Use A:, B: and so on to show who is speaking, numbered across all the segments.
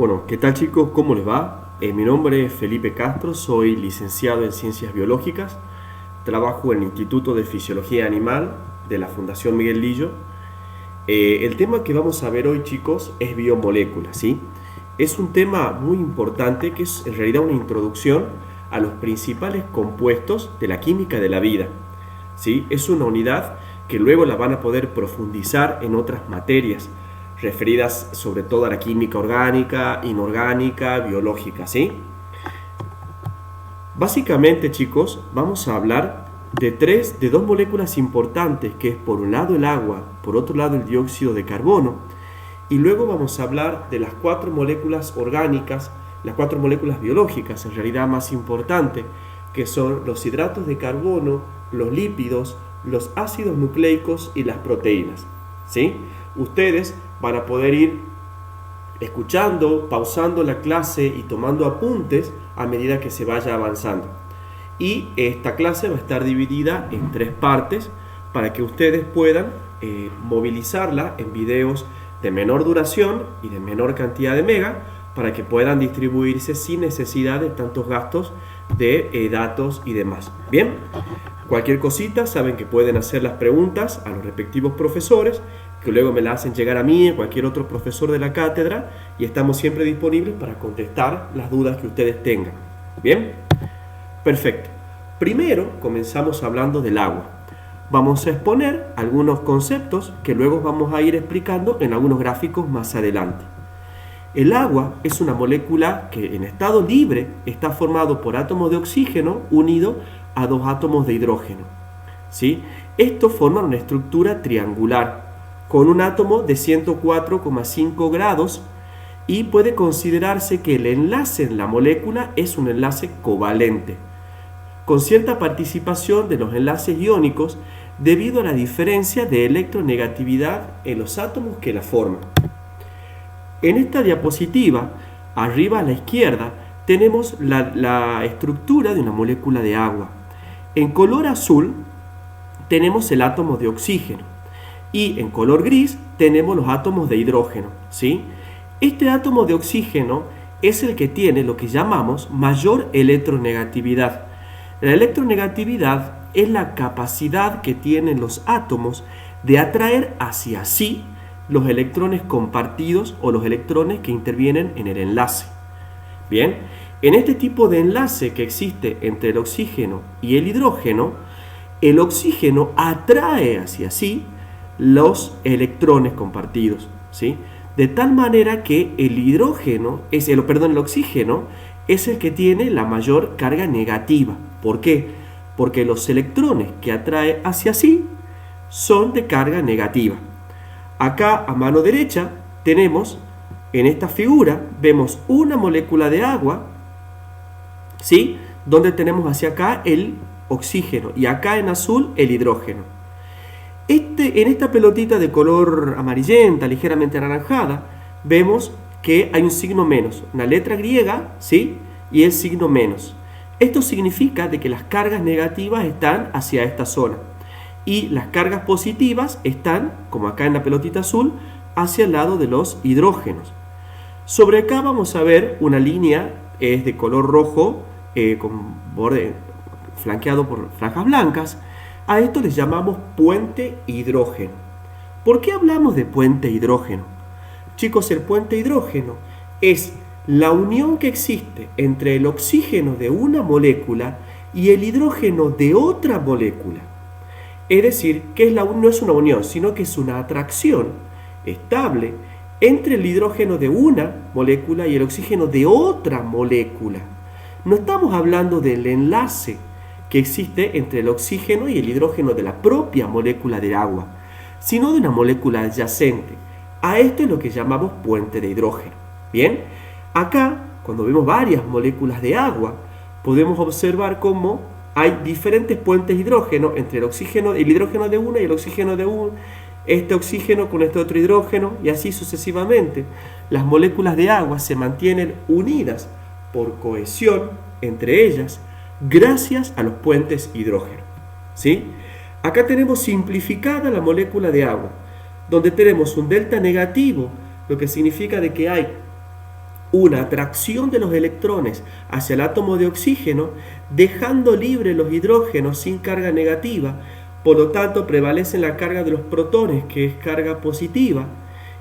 A: Bueno, ¿qué tal chicos? ¿Cómo les va? Mi nombre es Felipe Castro, soy licenciado en Ciencias Biológicas, trabajo en el Instituto de Fisiología Animal de la Fundación Miguel Lillo. El tema que vamos a ver hoy chicos es biomoléculas, ¿sí? Es un tema muy importante que es en realidad una introducción a los principales compuestos de la química de la vida, ¿sí? Es una unidad que luego la van a poder profundizar en otras materias referidas sobre todo a la química orgánica, inorgánica, biológica, ¿sí? Básicamente, chicos, vamos a hablar de dos moléculas importantes, que es por un lado el agua, por otro lado el dióxido de carbono, y luego vamos a hablar de las 4 moléculas orgánicas, las 4 moléculas biológicas, en realidad más importantes, que son los hidratos de carbono, los lípidos, los ácidos nucleicos y las proteínas, ¿sí? Ustedes van a poder ir escuchando, pausando la clase y tomando apuntes a medida que se vaya avanzando. Y esta clase va a estar dividida en 3 partes para que ustedes puedan movilizarla en videos de menor duración y de menor cantidad de mega para que puedan distribuirse sin necesidad de tantos gastos de datos y demás. Bien, cualquier cosita saben que pueden hacer las preguntas a los respectivos profesores, que luego me la hacen llegar a mí, a cualquier otro profesor de la cátedra, y estamos siempre disponibles para contestar las dudas que ustedes tengan. ¿Bien? Perfecto. Primero comenzamos hablando del agua. Vamos a exponer algunos conceptos que luego vamos a ir explicando en algunos gráficos más adelante. El agua es una molécula que en estado libre está formado por átomos de oxígeno unidos a 2 átomos de hidrógeno, ¿sí? Estos forman una estructura triangular con un átomo de 104,5 grados y puede considerarse que el enlace en la molécula es un enlace covalente, con cierta participación de los enlaces iónicos debido a la diferencia de electronegatividad en los átomos que la forman. En esta diapositiva, arriba a la izquierda, tenemos la estructura de una molécula de agua. En color azul tenemos el átomo de oxígeno. Y en color gris tenemos los átomos de hidrógeno, ¿sí? Este átomo de oxígeno es el que tiene lo que llamamos mayor electronegatividad. La electronegatividad es la capacidad que tienen los átomos de atraer hacia sí los electrones compartidos o los electrones que intervienen en el enlace. Bien, en este tipo de enlace que existe entre el oxígeno y el oxígeno atrae hacia sí los electrones compartidos, ¿sí? De tal manera que el oxígeno es el que tiene la mayor carga negativa. ¿Por qué? Porque los electrones que atrae hacia sí son de carga negativa. Acá a mano derecha tenemos, en esta figura, vemos una molécula de agua, ¿sí? Donde tenemos hacia acá el oxígeno y acá en azul el hidrógeno. En esta pelotita de color amarillenta, ligeramente anaranjada, vemos que hay un signo menos, una letra griega, ¿sí? Y el signo menos. Esto significa de que las cargas negativas están hacia esta zona y las cargas positivas están, como acá en la pelotita azul, hacia el lado de los hidrógenos. Sobre acá vamos a ver una línea, es de color rojo, con borde flanqueado por franjas blancas. A esto les llamamos puente hidrógeno. ¿Por qué hablamos de puente hidrógeno? Chicos, el puente hidrógeno es la unión que existe entre el oxígeno de una molécula y el hidrógeno de otra molécula. Es decir, que no es una unión, sino que es una atracción estable entre el hidrógeno de una molécula y el oxígeno de otra molécula. No estamos hablando del enlace que existe entre el oxígeno y el hidrógeno de la propia molécula de agua, sino de una molécula adyacente. A esto es lo que llamamos puente de hidrógeno. Bien, acá, cuando vemos varias moléculas de agua, podemos observar cómo hay diferentes puentes de hidrógeno entre el hidrógeno de una y el oxígeno de un, este oxígeno con este otro hidrógeno, y así sucesivamente. Las moléculas de agua se mantienen unidas por cohesión entre ellas, gracias a los puentes hidrógeno, ¿sí? Acá tenemos simplificada la molécula de agua, donde tenemos un delta negativo, lo que significa de que hay una atracción de los electrones hacia el átomo de oxígeno, dejando libre los hidrógenos sin carga negativa. Por lo tanto, prevalece la carga de los protones, que es carga positiva,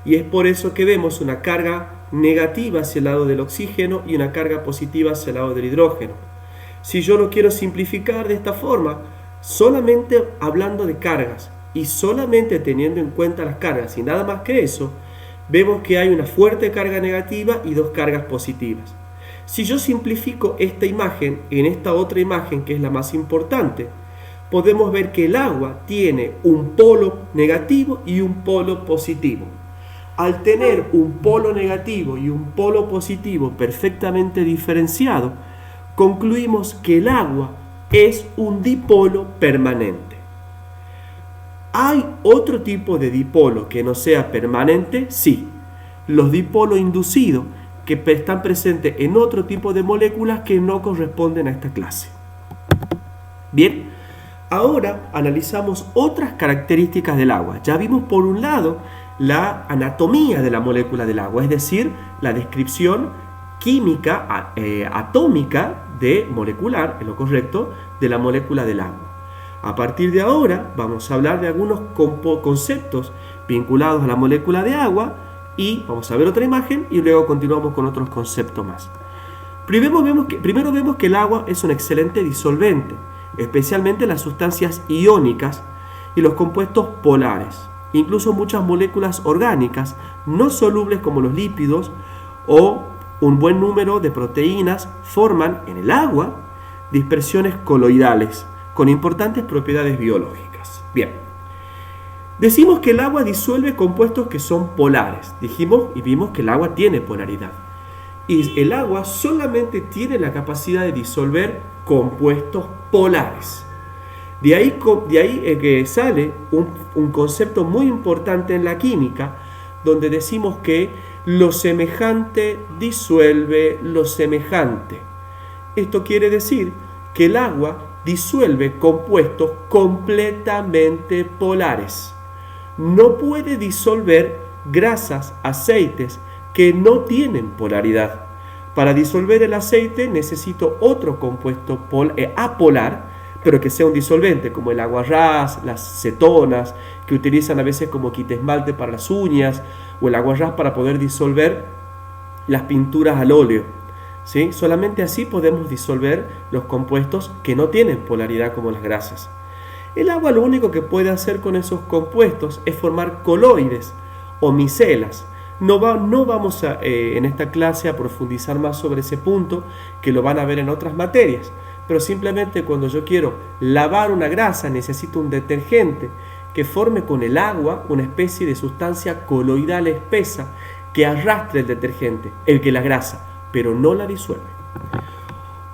A: y es por eso que vemos una carga negativa hacia el lado del oxígeno y una carga positiva hacia el lado del hidrógeno. Si yo lo quiero simplificar de esta forma, solamente hablando de cargas y solamente teniendo en cuenta las cargas y nada más que eso, vemos que hay una fuerte carga negativa y dos cargas positivas. Si yo simplifico esta imagen en esta otra imagen, que es la más importante, podemos ver que el agua tiene un polo negativo y un polo positivo. Al tener un polo negativo y un polo positivo perfectamente diferenciado, concluimos que el agua es un dipolo permanente. ¿Hay otro tipo de dipolo que no sea permanente? Sí. Los dipolos inducidos, que están presentes en otro tipo de moléculas que no corresponden a esta clase. Bien, ahora analizamos otras características del agua. Ya vimos por un lado la anatomía de la molécula del agua, es decir, la descripción química atómica de molecular, es lo correcto, de la molécula del agua. A partir de ahora vamos a hablar de algunos conceptos vinculados a la molécula de agua y vamos a ver otra imagen y luego continuamos con otros conceptos más. Primero vemos que el agua es un excelente disolvente, especialmente las sustancias iónicas y los compuestos polares. Incluso muchas moléculas orgánicas no solubles como los lípidos o un buen número de proteínas forman en el agua dispersiones coloidales con importantes propiedades biológicas. Bien, decimos que el agua disuelve compuestos que son polares. Dijimos y vimos que el agua tiene polaridad. Y el agua solamente tiene la capacidad de disolver compuestos polares. De ahí que sale un concepto muy importante en la química, donde decimos que lo semejante disuelve lo semejante. Esto quiere decir que el agua disuelve compuestos completamente polares. No puede disolver grasas, aceites que no tienen polaridad. Para disolver el aceite necesito otro compuesto apolar, pero que sea un disolvente, como el aguarrás, las cetonas, que utilizan a veces como quitaesmalte para las uñas, o el aguarrás para poder disolver las pinturas al óleo. ¿Sí? Solamente así podemos disolver los compuestos que no tienen polaridad como las grasas. El agua lo único que puede hacer con esos compuestos es formar coloides o micelas. No vamos en esta clase a profundizar más sobre ese punto, que lo van a ver en otras materias. Pero simplemente cuando yo quiero lavar una grasa necesito un detergente que forme con el agua una especie de sustancia coloidal espesa que arrastre el detergente, la grasa, pero no la disuelve.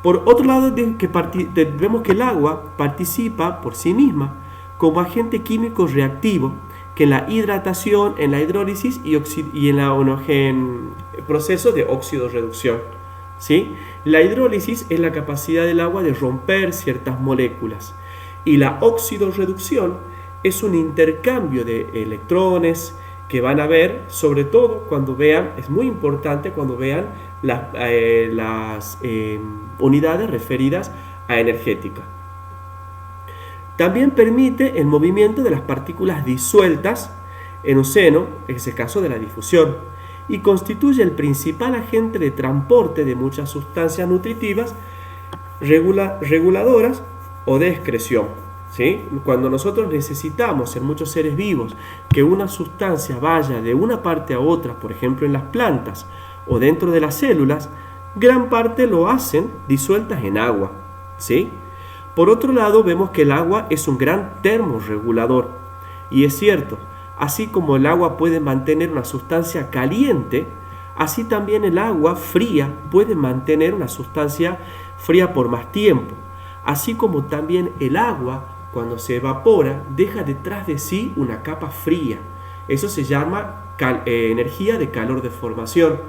A: Por otro lado, vemos que el agua participa por sí misma como agente químico reactivo que en la hidratación, en la hidrólisis y en proceso de oxidorreducción. ¿Sí? La hidrólisis es la capacidad del agua de romper ciertas moléculas y la oxidorreducción es un intercambio de electrones que van a ver, sobre todo cuando vean, es muy importante cuando vean las unidades referidas a energética. También permite el movimiento de las partículas disueltas en un seno, en ese caso de la difusión, y constituye el principal agente de transporte de muchas sustancias nutritivas, reguladoras o de excreción. ¿Sí? Cuando nosotros necesitamos en muchos seres vivos que una sustancia vaya de una parte a otra, por ejemplo en las plantas o dentro de las células, gran parte lo hacen disueltas en agua. ¿Sí? Por otro lado, vemos que el agua es un gran termorregulador. Y es cierto, así como el agua puede mantener una sustancia caliente, así también el agua fría puede mantener una sustancia fría por más tiempo. Así como también el agua, cuando se evapora, deja detrás de sí una capa fría. Eso se llama energía de calor de formación.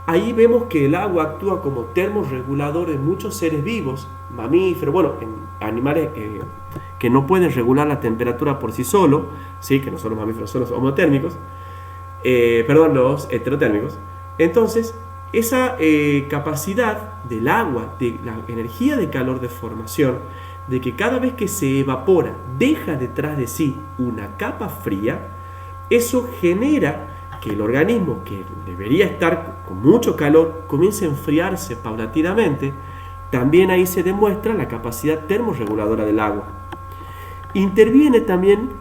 A: Ahí vemos que el agua actúa como termorregulador en muchos seres vivos, mamíferos, en animales que no pueden regular la temperatura por sí solos, ¿sí? Que no son los mamíferos, son los homotérmicos, los heterotérmicos. Entonces, Esa capacidad del agua, de la energía de calor de formación, de que cada vez que se evapora deja detrás de sí una capa fría, eso genera que el organismo, que debería estar con mucho calor, comience a enfriarse paulatinamente. También ahí se demuestra la capacidad termorreguladora del agua. Interviene también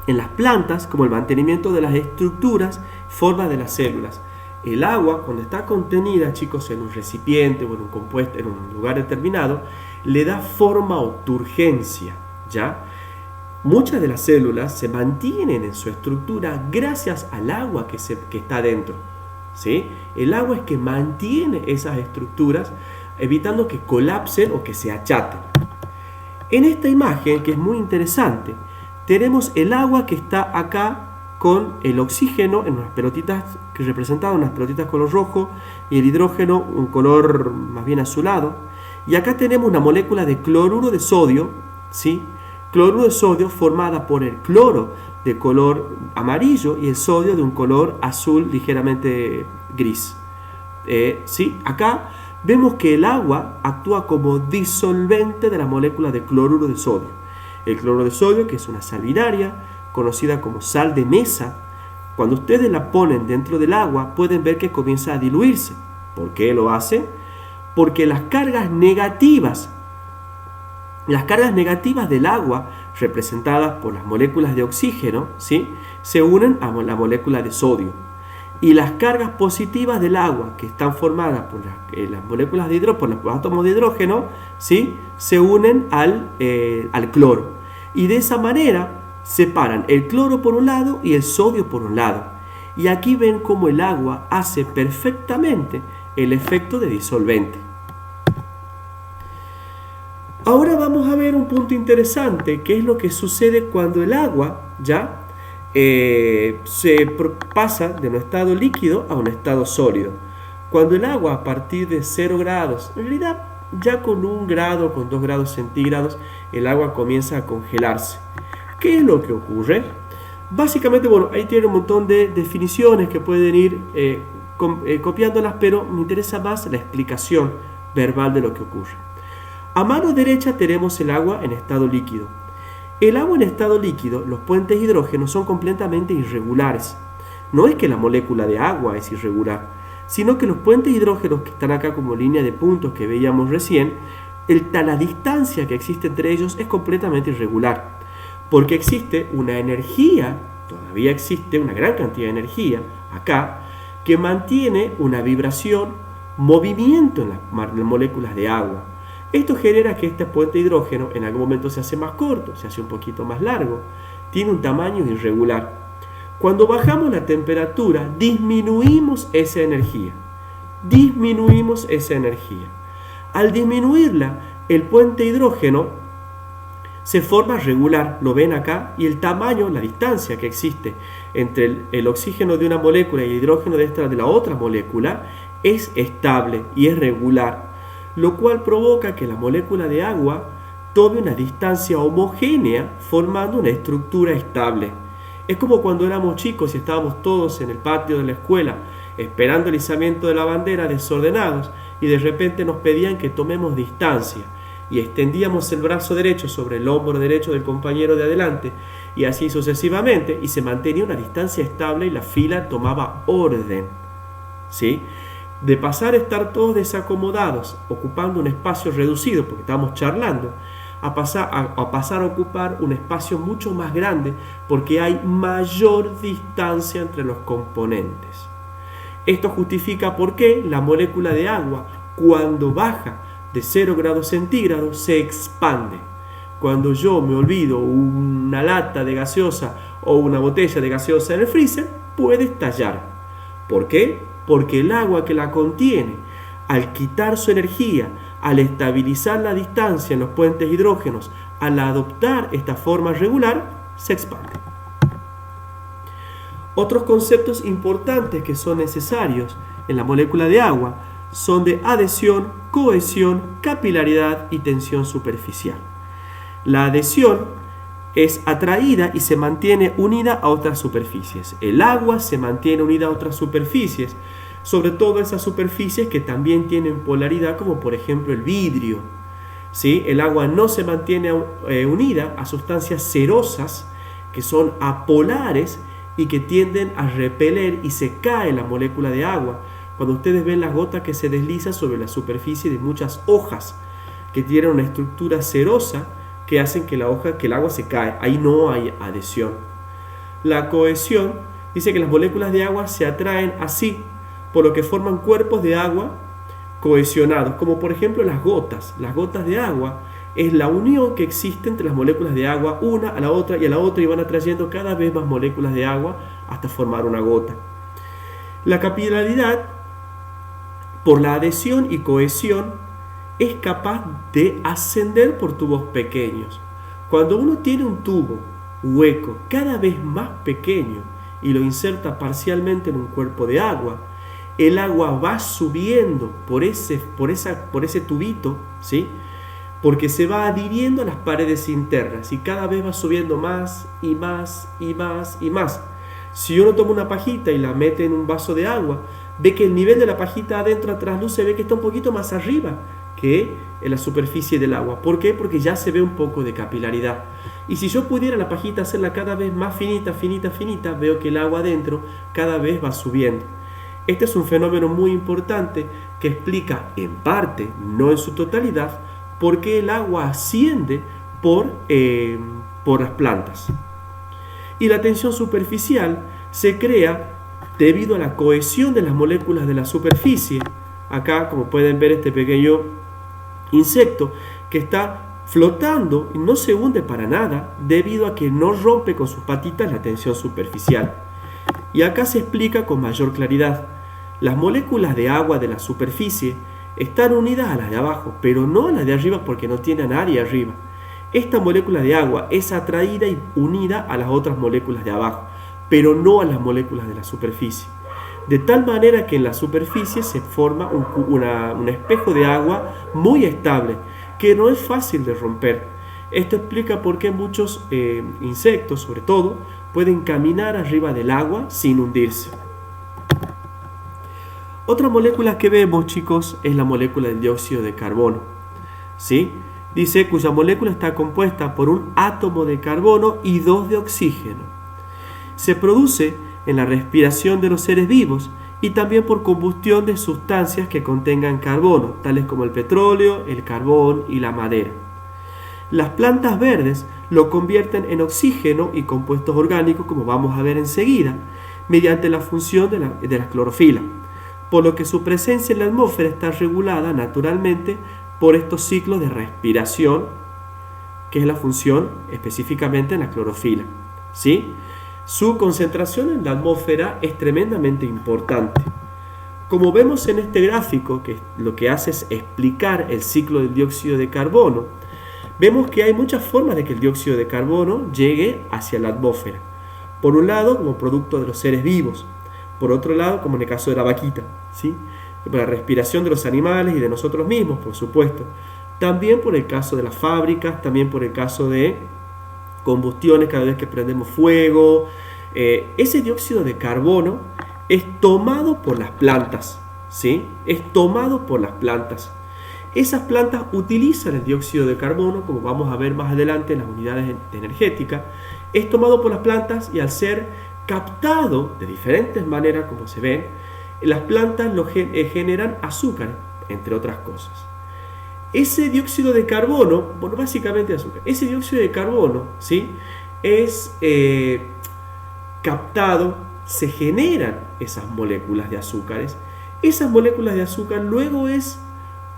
A: en las plantas como el mantenimiento de las estructuras, formas de las células. El agua, cuando está contenida, chicos, en un recipiente o en un compuesto, en un lugar determinado, le da forma o turgencia, ¿ya? Muchas de las células se mantienen en su estructura gracias al agua que está dentro, ¿sí? El agua es que mantiene esas estructuras, evitando que colapsen o que se achaten. En esta imagen, que es muy interesante, tenemos el agua que está acá con el oxígeno en unas pelotitas que representan unas pelotitas color rojo y el hidrógeno un color más bien azulado. Y acá tenemos una molécula de cloruro de sodio, ¿sí? Cloruro de sodio formada por el cloro de color amarillo y el sodio de un color azul ligeramente gris. ¿Sí? Acá vemos que el agua actúa como disolvente de la molécula de cloruro de sodio. El cloruro de sodio, que es una sal binaria, conocida como sal de mesa, cuando ustedes la ponen dentro del agua pueden ver que comienza a diluirse. ¿Por qué lo hace? Porque las cargas negativas del agua, representadas por las moléculas de oxígeno, ¿sí?, se unen a la molécula de sodio. Y las cargas positivas del agua, que están formadas por las moléculas de hidrógeno, por los átomos de hidrógeno, ¿sí?, se unen al cloro. Y de esa manera separan el cloro por un lado y el sodio por un lado. Y aquí ven cómo el agua hace perfectamente el efecto de disolvente. Ahora vamos a ver un punto interesante, que es lo que sucede cuando el agua ya se pasa de un estado líquido a un estado sólido. Cuando el agua a partir de 0 grados, en realidad ya con 1 grado, con 2 grados centígrados, el agua comienza a congelarse. ¿Qué es lo que ocurre? Básicamente, bueno, ahí tiene un montón de definiciones que pueden ir copiándolas, pero me interesa más la explicación verbal de lo que ocurre. A mano derecha tenemos el agua en estado líquido. El agua en estado líquido, los puentes hidrógenos son completamente irregulares. No es que la molécula de agua es irregular, sino que los puentes hidrógenos que están acá como línea de puntos que veíamos recién, la distancia que existe entre ellos es completamente irregular. Porque existe una energía, todavía existe una gran cantidad de energía acá, que mantiene una vibración, movimiento en las moléculas de agua. Esto genera que este puente hidrógeno en algún momento se hace más corto, se hace un poquito más largo, tiene un tamaño irregular. Cuando bajamos la temperatura, disminuimos esa energía. Al disminuirla, el puente hidrógeno se forma regular, lo ven acá, y el tamaño, la distancia que existe entre el oxígeno de una molécula y el hidrógeno de la otra molécula es estable y es regular, lo cual provoca que la molécula de agua tome una distancia homogénea formando una estructura estable. Es como cuando éramos chicos y estábamos todos en el patio de la escuela esperando el izamiento de la bandera desordenados y de repente nos pedían que tomemos distancia y extendíamos el brazo derecho sobre el hombro derecho del compañero de adelante y así sucesivamente, y se mantenía una distancia estable y la fila tomaba orden, ¿sí? De pasar a estar todos desacomodados ocupando un espacio reducido porque estábamos charlando, a pasar a ocupar un espacio mucho más grande porque hay mayor distancia entre los componentes. Esto justifica por qué la molécula de agua, cuando baja de 0 grados centígrados, se expande. Cuando yo me olvido una lata de gaseosa o una botella de gaseosa en el freezer, puede estallar. ¿Por qué? Porque el agua que la contiene, al quitar su energía, al estabilizar la distancia en los puentes hidrógenos, al adoptar esta forma regular, se expande. Otros conceptos importantes que son necesarios en la molécula de agua son de adhesión, cohesión, capilaridad y tensión superficial. La adhesión es atraída y se mantiene unida a otras superficies. El agua se mantiene unida a otras superficies sobre todo esas superficies que también tienen polaridad, como por ejemplo el vidrio. ¿Sí? El agua no se mantiene unida a sustancias cerosas que son apolares y que tienden a repeler y se cae la molécula de agua. Cuando ustedes ven las gotas que se deslizan sobre la superficie de muchas hojas que tienen una estructura cerosa que hacen que el agua se cae, ahí no hay adhesión. La cohesión dice que las moléculas de agua se atraen así, por lo que forman cuerpos de agua cohesionados, como por ejemplo las gotas. Las gotas de agua es la unión que existe entre las moléculas de agua, una a la otra y a la otra, y van atrayendo cada vez más moléculas de agua hasta formar una gota. La capilaridad, por la adhesión y cohesión, es capaz de ascender por tubos pequeños. Cuando uno tiene un tubo hueco cada vez más pequeño y lo inserta parcialmente en un cuerpo de agua, el agua va subiendo por ese tubito, ¿sí? Porque se va adhiriendo a las paredes internas y cada vez va subiendo más y más y más y más. Si uno toma una pajita y la mete en un vaso de agua, ve que el nivel de la pajita adentro a trasluz ve que está un poquito más arriba que en la superficie del agua. ¿Por qué? Porque ya se ve un poco de capilaridad. Y si yo pudiera la pajita hacerla cada vez más finita, finita, finita, veo que el agua adentro cada vez va subiendo. Este es un fenómeno muy importante que explica en parte, no en su totalidad, por qué el agua asciende por las plantas. Y la tensión superficial se crea debido a la cohesión de las moléculas de la superficie. Acá, como pueden ver, este pequeño insecto que está flotando y no se hunde para nada debido a que no rompe con sus patitas la tensión superficial. Y acá se explica con mayor claridad. Las moléculas de agua de la superficie están unidas a las de abajo, pero no a las de arriba porque no tienen área arriba. Esta molécula de agua es atraída y unida a las otras moléculas de abajo, pero no a las moléculas de la superficie. De tal manera que en la superficie se forma un espejo de agua muy estable, que no es fácil de romper. Esto explica por qué muchos insectos, sobre todo, pueden caminar arriba del agua sin hundirse. Otra molécula que vemos, chicos, es la molécula del dióxido de carbono. ¿Sí? Dice cuya molécula está compuesta por un átomo de carbono y 2 de oxígeno. Se produce en la respiración de los seres vivos y también por combustión de sustancias que contengan carbono, tales como el petróleo, el carbón y la madera. Las plantas verdes lo convierten en oxígeno y compuestos orgánicos, como vamos a ver enseguida, mediante la función de la clorofila, por lo que su presencia en la atmósfera está regulada naturalmente por estos ciclos de respiración, que es la función específicamente en la clorofila. ¿Sí? Su concentración en la atmósfera es tremendamente importante. Como vemos en este gráfico, que lo que hace es explicar el ciclo del dióxido de carbono, vemos que hay muchas formas de que el dióxido de carbono llegue hacia la atmósfera. Por un lado, como producto de los seres vivos. Por otro lado, como en el caso de la vaquita, ¿sí? Por la respiración de los animales y de nosotros mismos, por supuesto. También por el caso de las fábricas, también por el caso de combustiones cada vez que prendemos fuego. Ese dióxido de carbono es tomado por las plantas, ¿sí? Es tomado por las plantas. Esas plantas utilizan el dióxido de carbono, como vamos a ver más adelante en las unidades energéticas. Es tomado por las plantas y al ser captado de diferentes maneras, como se ven, las plantas generan azúcar, entre otras cosas. Ese dióxido de carbono, bueno, básicamente azúcar, ese dióxido de carbono, ¿sí? Es captado, se generan esas moléculas de azúcares. Esas moléculas de azúcar luego es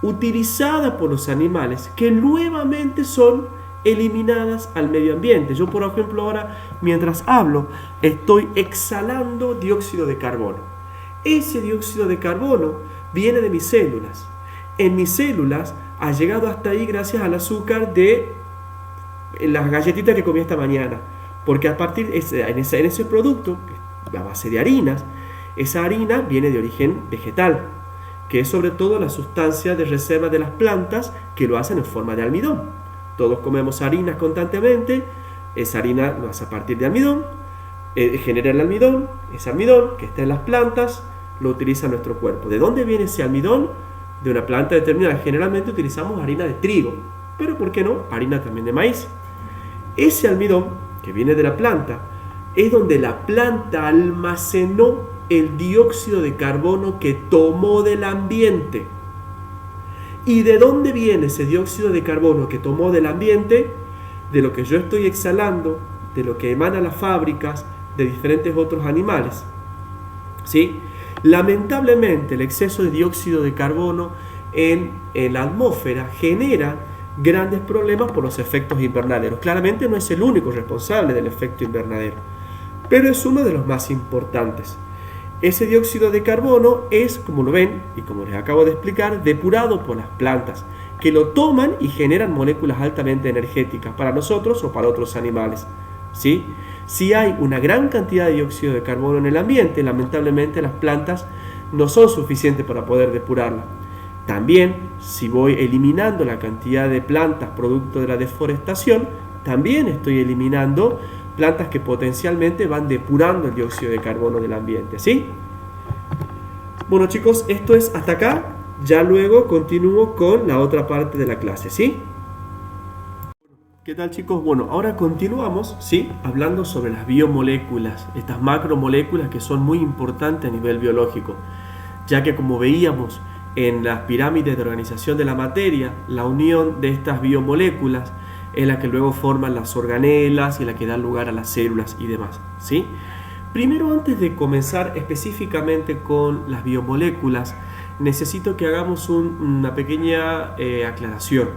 A: utilizada por los animales, que nuevamente son eliminadas al medio ambiente. Yo, por ejemplo, ahora, mientras hablo, estoy exhalando dióxido de carbono. Ese dióxido de carbono viene de mis células. En mis células ha llegado hasta ahí gracias al azúcar de las galletitas que comí esta mañana. Porque a partir en ese producto, a base de harinas, esa harina viene de origen vegetal, que es sobre todo la sustancia de reserva de las plantas que lo hacen en forma de almidón. Todos comemos harinas constantemente, esa harina lo hace a partir de almidón, genera el almidón, ese almidón que está en las plantas, lo utiliza nuestro cuerpo. ¿De dónde viene ese almidón? De una planta determinada. Generalmente utilizamos harina de trigo, pero ¿por qué no? Harina también de maíz. Ese almidón que viene de la planta es donde la planta almacenó el dióxido de carbono que tomó del ambiente. ¿Y de dónde viene ese dióxido de carbono que tomó del ambiente? De lo que yo estoy exhalando, de lo que emana las fábricas, de diferentes otros animales. ¿Sí? Lamentablemente, el exceso de dióxido de carbono en la atmósfera genera grandes problemas por los efectos invernaderos. Claramente no es el único responsable del efecto invernadero, pero es uno de los más importantes. Ese dióxido de carbono es, como lo ven y como les acabo de explicar, depurado por las plantas, que lo toman y generan moléculas altamente energéticas para nosotros o para otros animales. ¿Sí? Si hay una gran cantidad de dióxido de carbono en el ambiente, lamentablemente las plantas no son suficientes para poder depurarla. También, si voy eliminando la cantidad de plantas producto de la deforestación, también estoy eliminando plantas que potencialmente van depurando el dióxido de carbono del ambiente, ¿sí? Bueno, chicos, esto es hasta acá. Ya luego continúo con la otra parte de la clase, ¿sí? ¿Qué tal, chicos? Bueno, ahora continuamos, ¿sí? Hablando sobre las biomoléculas, estas macromoléculas que son muy importantes a nivel biológico, ya que como veíamos en las pirámides de organización de la materia, la unión de estas biomoléculas es la que luego forman las organelas y la que da lugar a las células y demás, ¿sí? Primero, antes de comenzar específicamente con las biomoléculas, necesito que hagamos una pequeña aclaración.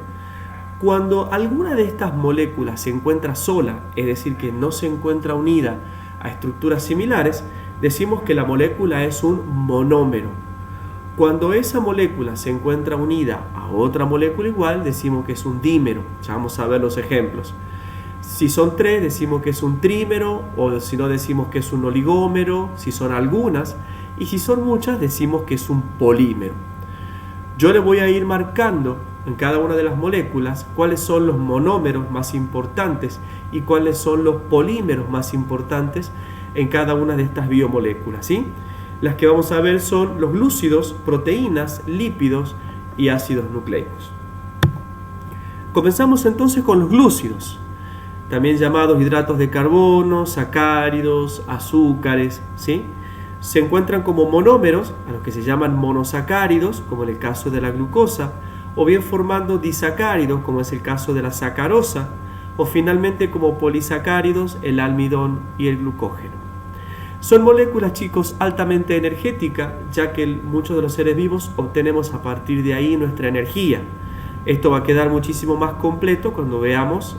A: Cuando alguna de estas moléculas se encuentra sola, es decir, que no se encuentra unida a estructuras similares, decimos que la molécula es un monómero. Cuando esa molécula se encuentra unida a otra molécula igual, decimos que es un dímero. Ya vamos a ver los ejemplos. Si son 3, decimos que es un trímero, o si no, decimos que es un oligómero, si son algunas, y si son muchas, decimos que es un polímero. Yo le voy a ir marcando en cada una de las moléculas cuáles son los monómeros más importantes y cuáles son los polímeros más importantes en cada una de estas biomoléculas, ¿sí? Las que vamos a ver son los glúcidos, proteínas, lípidos y ácidos nucleicos. Comenzamos entonces con los glúcidos, también llamados hidratos de carbono, sacáridos, azúcares, ¿sí? Se encuentran como monómeros, a los que se llaman monosacáridos, como en el caso de la glucosa, o bien formando disacáridos, como es el caso de la sacarosa, o finalmente como polisacáridos, el almidón y el glucógeno. Son moléculas, chicos, altamente energéticas, ya que muchos de los seres vivos obtenemos a partir de ahí nuestra energía. Esto va a quedar muchísimo más completo cuando veamos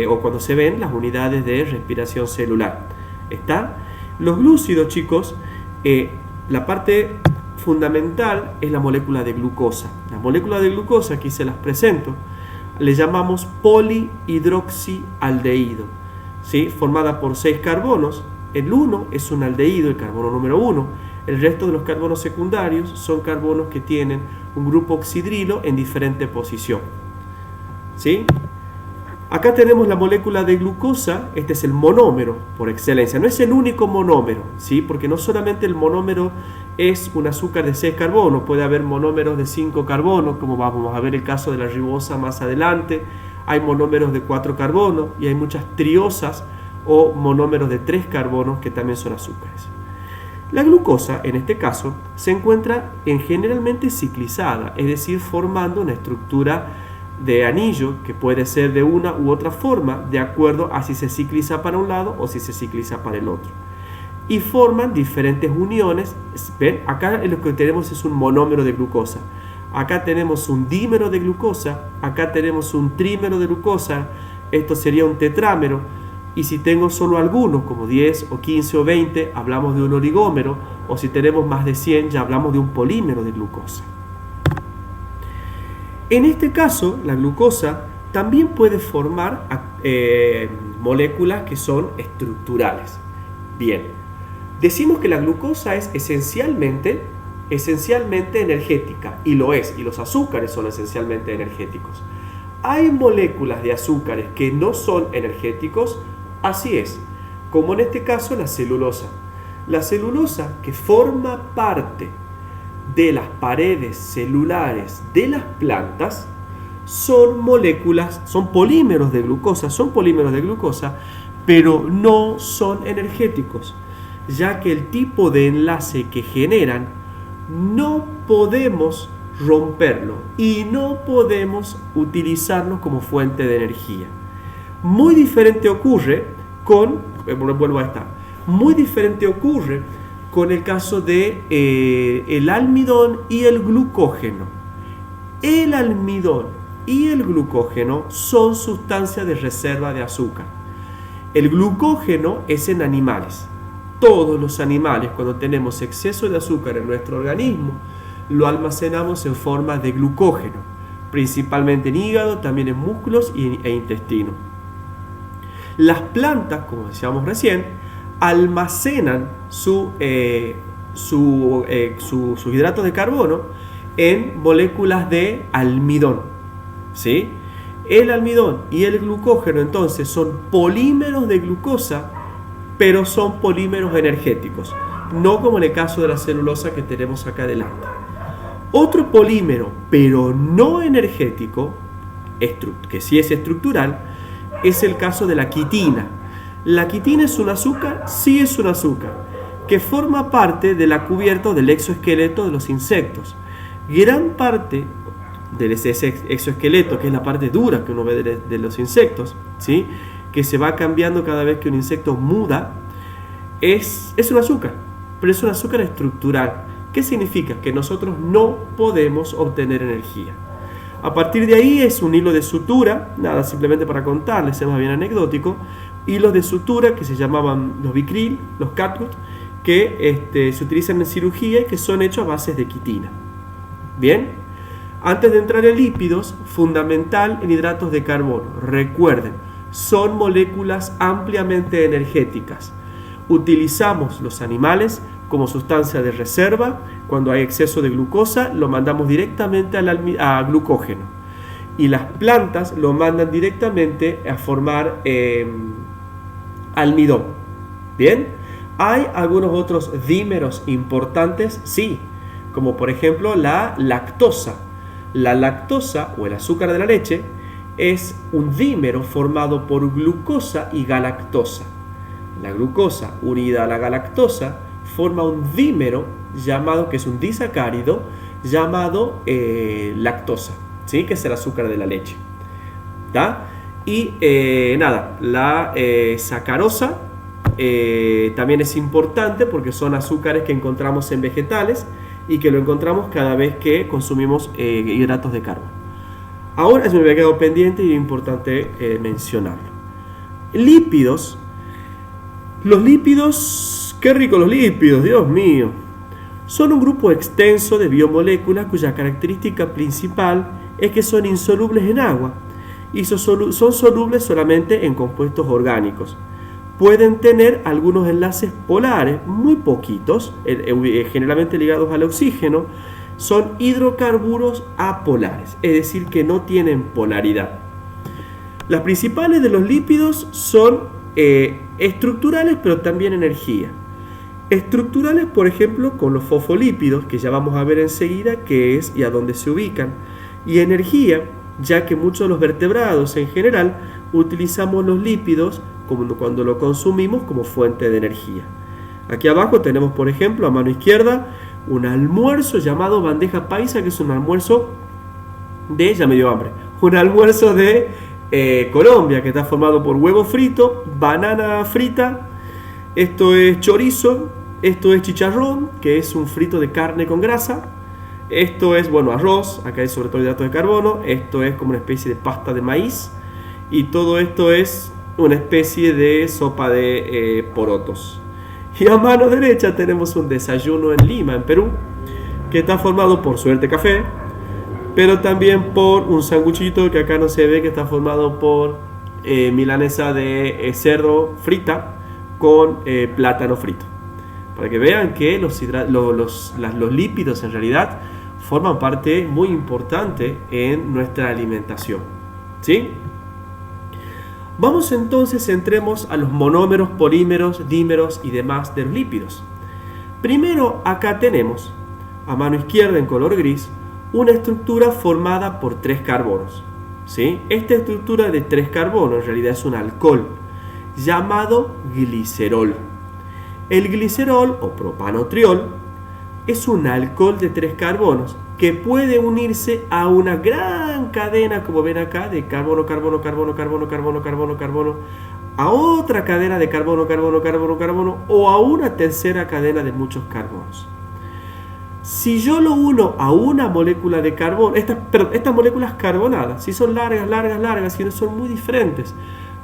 A: o cuando se ven las unidades de respiración celular. ¿Está? Los glúcidos, chicos, la parte fundamental es la molécula de glucosa. La molécula de glucosa, aquí se las presento, le llamamos polihidroxialdehído, ¿sí? Formada por 6 carbonos. El 1 es un aldehído, el carbono número 1. El resto de los carbonos secundarios son carbonos que tienen un grupo oxidrilo en diferente posición, ¿sí? Acá tenemos la molécula de glucosa. Este es el monómero por excelencia. No es el único monómero, ¿sí? Porque no solamente el monómero es un azúcar de 6 carbonos, puede haber monómeros de 5 carbonos, como vamos a ver el caso de la ribosa más adelante. Hay monómeros de 4 carbonos y hay muchas triosas o monómeros de 3 carbonos que también son azúcares. La glucosa, en este caso, se encuentra generalmente ciclizada, es decir, formando una estructura de anillo que puede ser de una u otra forma, de acuerdo a si se cicliza para un lado o si se cicliza para el otro. Y forman diferentes uniones. ¿Ven? Acá lo que tenemos es un monómero de glucosa. Acá tenemos un dímero de glucosa. Acá tenemos un trímero de glucosa. Esto sería un tetrámero. Y si tengo solo algunos, como 10 o 15 o 20, hablamos de un oligómero. O si tenemos más de 100, ya hablamos de un polímero de glucosa. En este caso, la glucosa también puede formar moléculas que son estructurales. Bien, decimos que la glucosa es esencialmente energética, y lo es, y los azúcares son esencialmente energéticos. ¿Hay moléculas de azúcares que no son energéticos? Así es, como en este caso la celulosa. La celulosa, que forma parte de las paredes celulares de las plantas, son moléculas, son polímeros de glucosa, pero no son energéticos, ya que el tipo de enlace que generan no podemos romperlo y no podemos utilizarlo como fuente de energía. Muy diferente ocurre con, vuelvo a estar, muy diferente ocurre con el caso de el almidón y el glucógeno. El almidón y el glucógeno son sustancias de reserva de azúcar. El glucógeno es en animales. Todos los animales, cuando tenemos exceso de azúcar en nuestro organismo, lo almacenamos en forma de glucógeno, principalmente en hígado, también en músculos e intestino. Las plantas, como decíamos recién, almacenan sus hidratos de carbono en moléculas de almidón, ¿sí? El almidón y el glucógeno entonces son polímeros de glucosa, pero son polímeros energéticos, no como en el caso de la celulosa que tenemos acá adelante. Otro polímero, pero no energético, que sí es estructural, es el caso de la quitina. ¿La quitina es un azúcar? Sí, es un azúcar, que forma parte de la cubierta o del exoesqueleto de los insectos. Gran parte de ese exoesqueleto, que es la parte dura que uno ve de los insectos, ¿sí?, que se va cambiando cada vez que un insecto muda, es un azúcar, pero es un azúcar estructural. ¿Qué significa? Que nosotros no podemos obtener energía. A partir de ahí es un hilo de sutura, nada, simplemente para contarles, es más bien anecdótico, hilos de sutura que se llamaban los Vicryl, los catgut, que se utilizan en cirugía y que son hechos a bases de quitina. Bien, antes de entrar en lípidos, fundamental en hidratos de carbono, recuerden, son moléculas ampliamente energéticas. Utilizamos los animales como sustancia de reserva. Cuando hay exceso de glucosa, lo mandamos directamente a glucógeno. Y las plantas lo mandan directamente a formar almidón. Bien, ¿hay algunos otros dímeros importantes? Sí, como por ejemplo la lactosa. La lactosa o el azúcar de la leche es un dímero formado por glucosa y galactosa. La glucosa unida a la galactosa forma un dímero llamado, que es un disacárido llamado lactosa, ¿sí?, que es el azúcar de la leche. ¿Tá? Y la sacarosa también es importante porque son azúcares que encontramos en vegetales y que lo encontramos cada vez que consumimos hidratos de carbono. Ahora se me había quedado pendiente y es importante mencionarlo. Lípidos. Los lípidos, qué rico los lípidos, Dios mío. Son un grupo extenso de biomoléculas cuya característica principal es que son insolubles en agua y son solubles solamente en compuestos orgánicos. Pueden tener algunos enlaces polares, muy poquitos, generalmente ligados al oxígeno. Son hidrocarburos apolares, es decir, que no tienen polaridad. Las principales de los lípidos son estructurales, pero también energía. Estructurales, por ejemplo, con los fosfolípidos, que ya vamos a ver enseguida qué es y a dónde se ubican. Y energía, ya que muchos de los vertebrados en general utilizamos los lípidos cuando lo consumimos como fuente de energía. Aquí abajo tenemos, por ejemplo, a mano izquierda, un almuerzo llamado bandeja paisa, que es un almuerzo ya me dio hambre, un almuerzo de Colombia, que está formado por huevo frito, banana frita, esto es chorizo, esto es chicharrón, que es un frito de carne con grasa, esto es, arroz, acá hay sobre todo hidratos de carbono, esto es como una especie de pasta de maíz, y todo esto es una especie de sopa de porotos. Y a mano derecha tenemos un desayuno en Lima, en Perú, que está formado por suerte café, pero también por un sanguchito que acá no se ve, que está formado por milanesa de cerdo frita con plátano frito. Para que vean que los lípidos en realidad forman parte muy importante en nuestra alimentación. ¿Sí? Vamos entonces, entremos a los monómeros, polímeros, dímeros y demás de los lípidos. Primero, acá tenemos, a mano izquierda en color gris, una estructura formada por 3 carbonos. ¿Sí? Esta estructura de 3 carbonos en realidad es un alcohol llamado glicerol. El glicerol o propanotriol es un alcohol de 3 carbonos que puede unirse a una gran cadena, como ven acá, de carbono, carbono, carbono, carbono, carbono, carbono, carbono, a otra cadena de carbono, carbono, carbono, carbono, o a una tercera cadena de muchos carbonos. Si yo lo uno a una molécula de carbono, estas moléculas carbonadas, si son largas, largas, largas, si no son muy diferentes,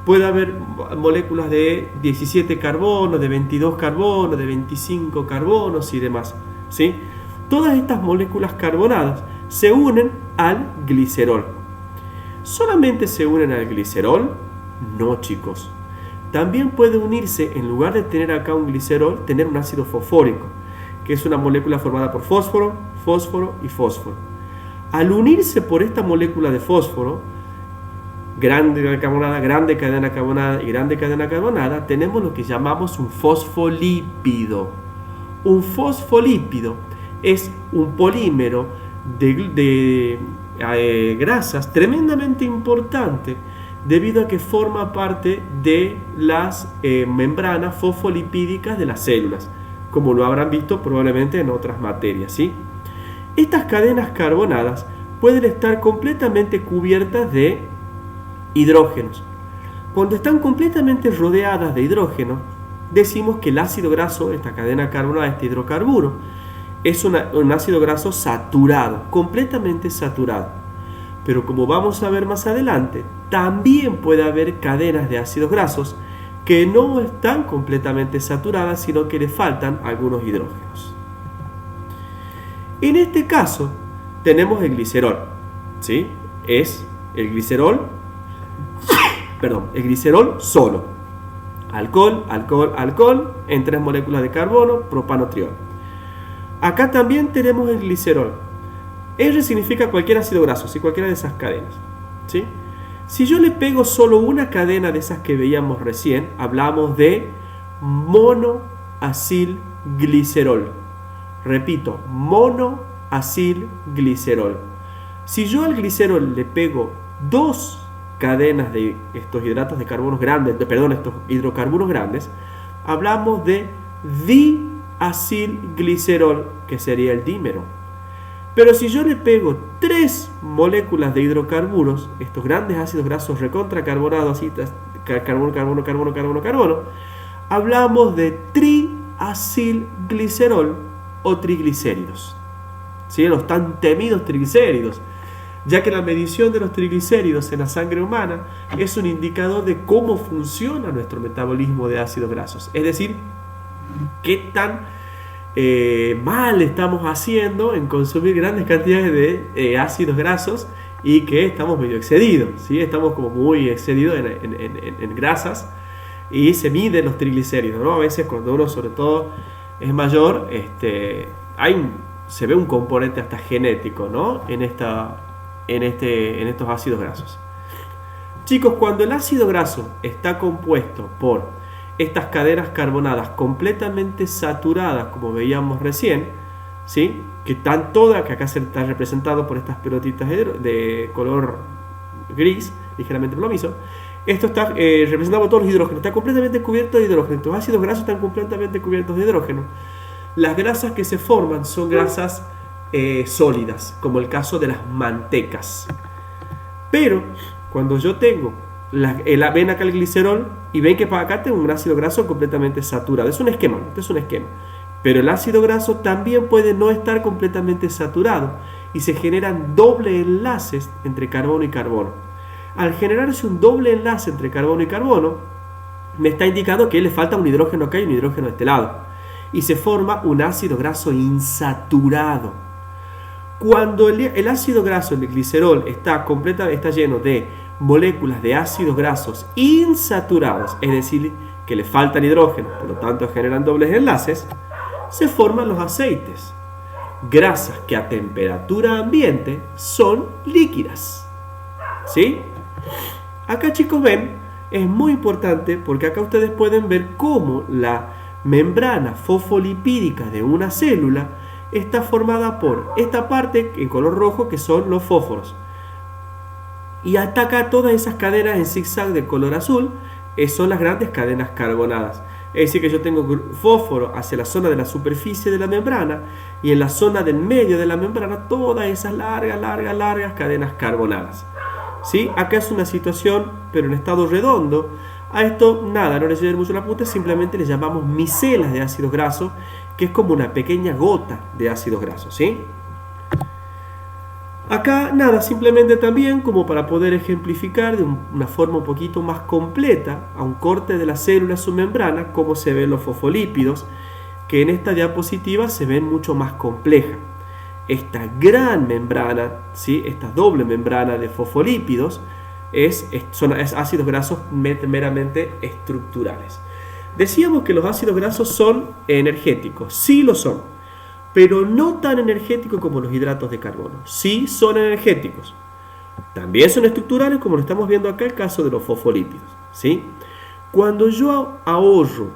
A: puede haber moléculas de 17 carbonos, de 22 carbonos, de 25 carbonos y demás, ¿sí? Todas estas moléculas carbonadas se unen al glicerol. ¿Solamente se unen al glicerol? No, chicos. También puede unirse, en lugar de tener acá un glicerol, tener un ácido fosfórico, que es una molécula formada por fósforo, fósforo y fósforo. Al unirse por esta molécula de fósforo, grande cadena carbonada y grande cadena carbonada, tenemos lo que llamamos un fosfolípido. Un fosfolípido es un polímero de grasas tremendamente importante, debido a que forma parte de las membranas fosfolipídicas de las células, como lo habrán visto probablemente en otras materias, ¿sí? Estas cadenas carbonadas pueden estar completamente cubiertas de hidrógenos. Cuando están completamente rodeadas de hidrógeno, decimos que el ácido graso, esta cadena carbonada, este hidrocarburo, es un ácido graso saturado, completamente saturado. Pero como vamos a ver más adelante, también puede haber cadenas de ácidos grasos que no están completamente saturadas, sino que le faltan algunos hidrógenos. En este caso, tenemos el glicerol, ¿sí? Es el glicerol solo. Alcohol, alcohol, alcohol, en 3 moléculas de carbono, propanotriol. Acá también tenemos el glicerol. R significa cualquier ácido graso, ¿sí? Cualquiera de esas cadenas, ¿sí? Si yo le pego solo una cadena de esas que veíamos recién, hablamos de monoacilglicerol. Repito, monoacilglicerol. Si yo al glicerol le pego 2 cadenas de estos hidratos de carbonos grandes, estos hidrocarburos grandes, hablamos de diacilglicerol, que sería el dímero. Pero si yo le pego 3 moléculas de hidrocarburos, estos grandes ácidos grasos recontracarbonados, así, carbono, carbono, carbono, carbono, carbono, hablamos de triacilglicerol o triglicéridos, ¿sí? Los tan temidos triglicéridos, ya que la medición de los triglicéridos en la sangre humana es un indicador de cómo funciona nuestro metabolismo de ácidos grasos. Es decir, qué tan mal estamos haciendo en consumir grandes cantidades de ácidos grasos y que estamos medio excedidos, ¿sí? Estamos como muy excedidos en grasas y se miden los triglicéridos, ¿no? A veces cuando uno sobre todo es mayor, se ve un componente hasta genético, ¿no? en estos ácidos grasos. Chicos, cuando el ácido graso está compuesto por estas cadenas carbonadas completamente saturadas, como veíamos recién, ¿sí? Que están todas, que acá se está representado por estas pelotitas de color gris, ligeramente plomizo. Esto está representado por todos los hidrógenos, está completamente cubierto de hidrógeno. Estos ácidos grasos están completamente cubiertos de hidrógeno. Las grasas que se forman son grasas sólidas, como el caso de las mantecas. Pero cuando yo tengo ven acá el glicerol y ven que para acá tengo un ácido graso completamente saturado. Es un esquema, esto es un esquema. Pero el ácido graso también puede no estar completamente saturado y se generan doble enlaces entre carbono y carbono. Al generarse un doble enlace entre carbono y carbono, me está indicando que le falta un hidrógeno acá y un hidrógeno de este lado. Y se forma un ácido graso insaturado. Cuando el ácido graso, el glicerol, está lleno de moléculas de ácidos grasos insaturados, es decir, que le faltan hidrógeno, por lo tanto generan dobles enlaces, se forman los aceites, grasas que a temperatura ambiente son líquidas, ¿sí? Acá, chicos, ven, es muy importante porque acá ustedes pueden ver cómo la membrana fosfolipídica de una célula está formada por esta parte en color rojo, que son los fósforos. Y hasta acá todas esas cadenas en zigzag de color azul son las grandes cadenas carbonadas. Es decir, que yo tengo fósforo hacia la zona de la superficie de la membrana y en la zona del medio de la membrana todas esas largas cadenas carbonadas. ¿Sí? Acá es una situación, pero en estado redondo. A esto, nada, no le lleven mucho la punta, simplemente le llamamos micelas de ácidos grasos, que es como una pequeña gota de ácidos grasos, ¿sí? Acá, nada, simplemente también como para poder ejemplificar de una forma un poquito más completa, a un corte de la célula su membrana, cómo se ven los fosfolípidos, que en esta diapositiva se ven mucho más compleja. Esta gran membrana, ¿sí? Esta doble membrana de fosfolípidos, son ácidos grasos meramente estructurales. Decíamos que los ácidos grasos son energéticos, sí lo son, pero no tan energéticos como los hidratos de carbono. Sí son energéticos. También son estructurales, como lo estamos viendo acá el caso de los fosfolípidos, ¿sí? Cuando yo ahorro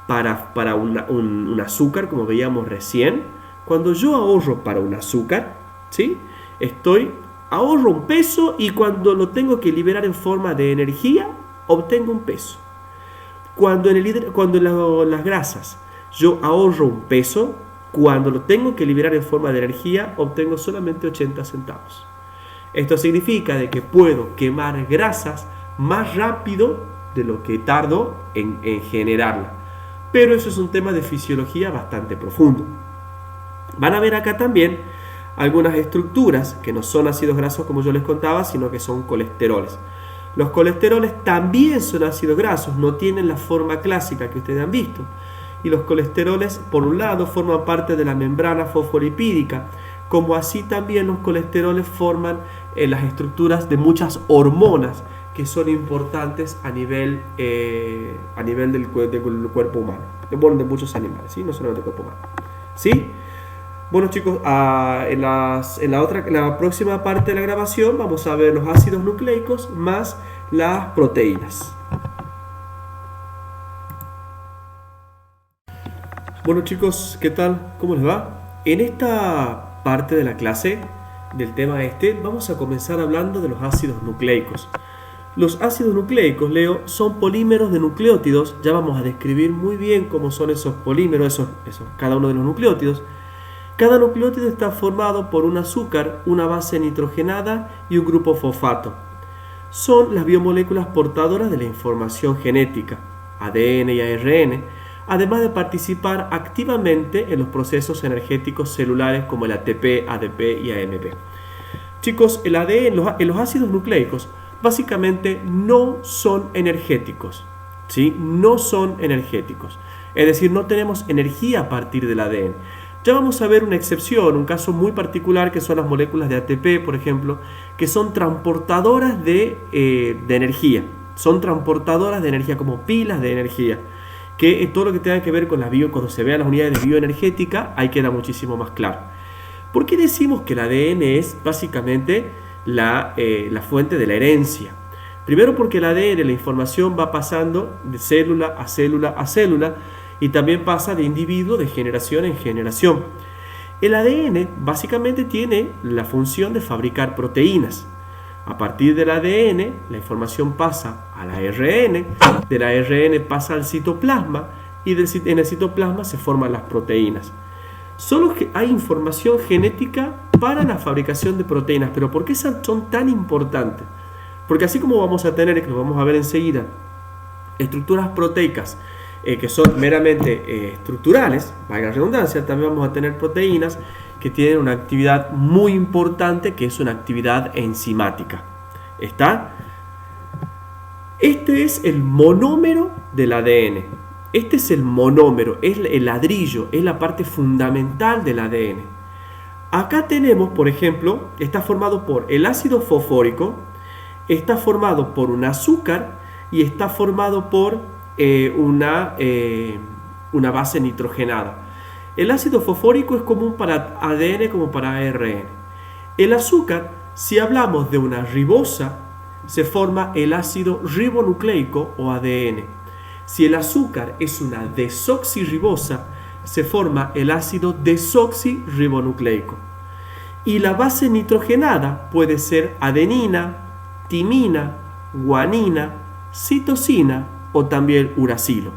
A: para un azúcar, como veíamos recién, cuando yo ahorro para un azúcar, ¿sí? Ahorro un peso y cuando lo tengo que liberar en forma de energía, obtengo un peso. Cuando en las grasas yo ahorro un peso, cuando lo tengo que liberar en forma de energía, obtengo solamente 80 centavos. Esto significa de que puedo quemar grasas más rápido de lo que tardo en generarla. Pero eso es un tema de fisiología bastante profundo. Van a ver acá también algunas estructuras que no son ácidos grasos como yo les contaba, sino que son colesteroles. Los colesteroles también son ácidos grasos, no tienen la forma clásica que ustedes han visto. Y los colesteroles, por un lado, forman parte de la membrana fosfolipídica, como así también los colesteroles forman las estructuras de muchas hormonas que son importantes a nivel del cuerpo humano, de muchos animales, ¿sí? No solamente del cuerpo humano, ¿sí? Bueno, chicos, en la próxima parte de la grabación vamos a ver los ácidos nucleicos más las proteínas. Bueno, chicos, ¿qué tal? ¿Cómo les va? En esta parte de la clase del tema vamos a comenzar hablando de los ácidos nucleicos. Los ácidos nucleicos, Leo, son polímeros de nucleótidos. Ya vamos a describir muy bien cómo son esos polímeros, cada uno de los nucleótidos. Cada nucleótido está formado por un azúcar, una base nitrogenada y un grupo fosfato. Son las biomoléculas portadoras de la información genética, ADN y ARN, además de participar activamente en los procesos energéticos celulares como el ATP, ADP y AMP. Chicos, el ADN, los ácidos nucleicos básicamente no son energéticos, ¿sí? No son energéticos. Es decir, no tenemos energía a partir del ADN. Ya vamos a ver una excepción, un caso muy particular que son las moléculas de ATP, por ejemplo, que son transportadoras de energía. Son transportadoras de energía como pilas de energía. Que todo lo que tenga que ver con cuando se vean las unidades de bioenergética, ahí queda muchísimo más claro. ¿Por qué decimos que el ADN es básicamente la fuente de la herencia? Primero porque el ADN, la información va pasando de célula a célula a célula, y también pasa de individuo de generación en generación. El ADN básicamente tiene la función de fabricar proteínas. A partir del ADN, la información pasa al ARN, del ARN pasa al citoplasma y en el citoplasma se forman las proteínas. Solo que hay información genética para la fabricación de proteínas. ¿Pero por qué son tan importantes? Porque así como vamos a tener, que lo vamos a ver enseguida, estructuras proteicas que son meramente estructurales, valga la redundancia, también vamos a tener proteínas que tienen una actividad muy importante, que es una actividad enzimática. ¿Está? Este es el monómero del ADN. Este es el monómero, es el ladrillo, es la parte fundamental del ADN. Acá tenemos, por ejemplo, está formado por el ácido fosfórico, está formado por un azúcar y está formado por una base nitrogenada. El ácido fosfórico es común para ADN como para ARN. El azúcar, si hablamos de una ribosa, se forma el ácido ribonucleico o ADN. Si el azúcar es una desoxirribosa, se forma el ácido desoxirribonucleico. Y la base nitrogenada puede ser adenina, timina, guanina, citosina o también uracilo.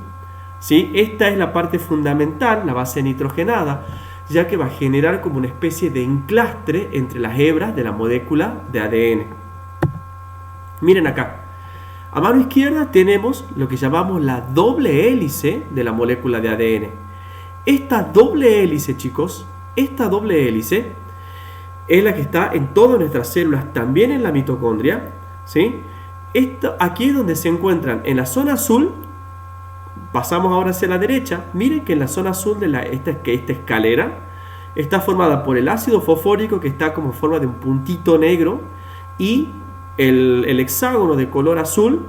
A: ¿Sí? Esta es la parte fundamental, la base nitrogenada, ya que va a generar como una especie de enclastre entre las hebras de la molécula de ADN. Miren acá. A mano izquierda tenemos lo que llamamos la doble hélice de la molécula de ADN. Esta doble hélice, chicos, esta doble hélice es la que está en todas nuestras células, también en la mitocondria, ¿sí? Aquí es donde se encuentran en la zona azul. Pasamos ahora hacia la derecha. Miren que en la zona azul de esta escalera está formada por el ácido fosfórico, que está como forma de un puntito negro, y el hexágono de color azul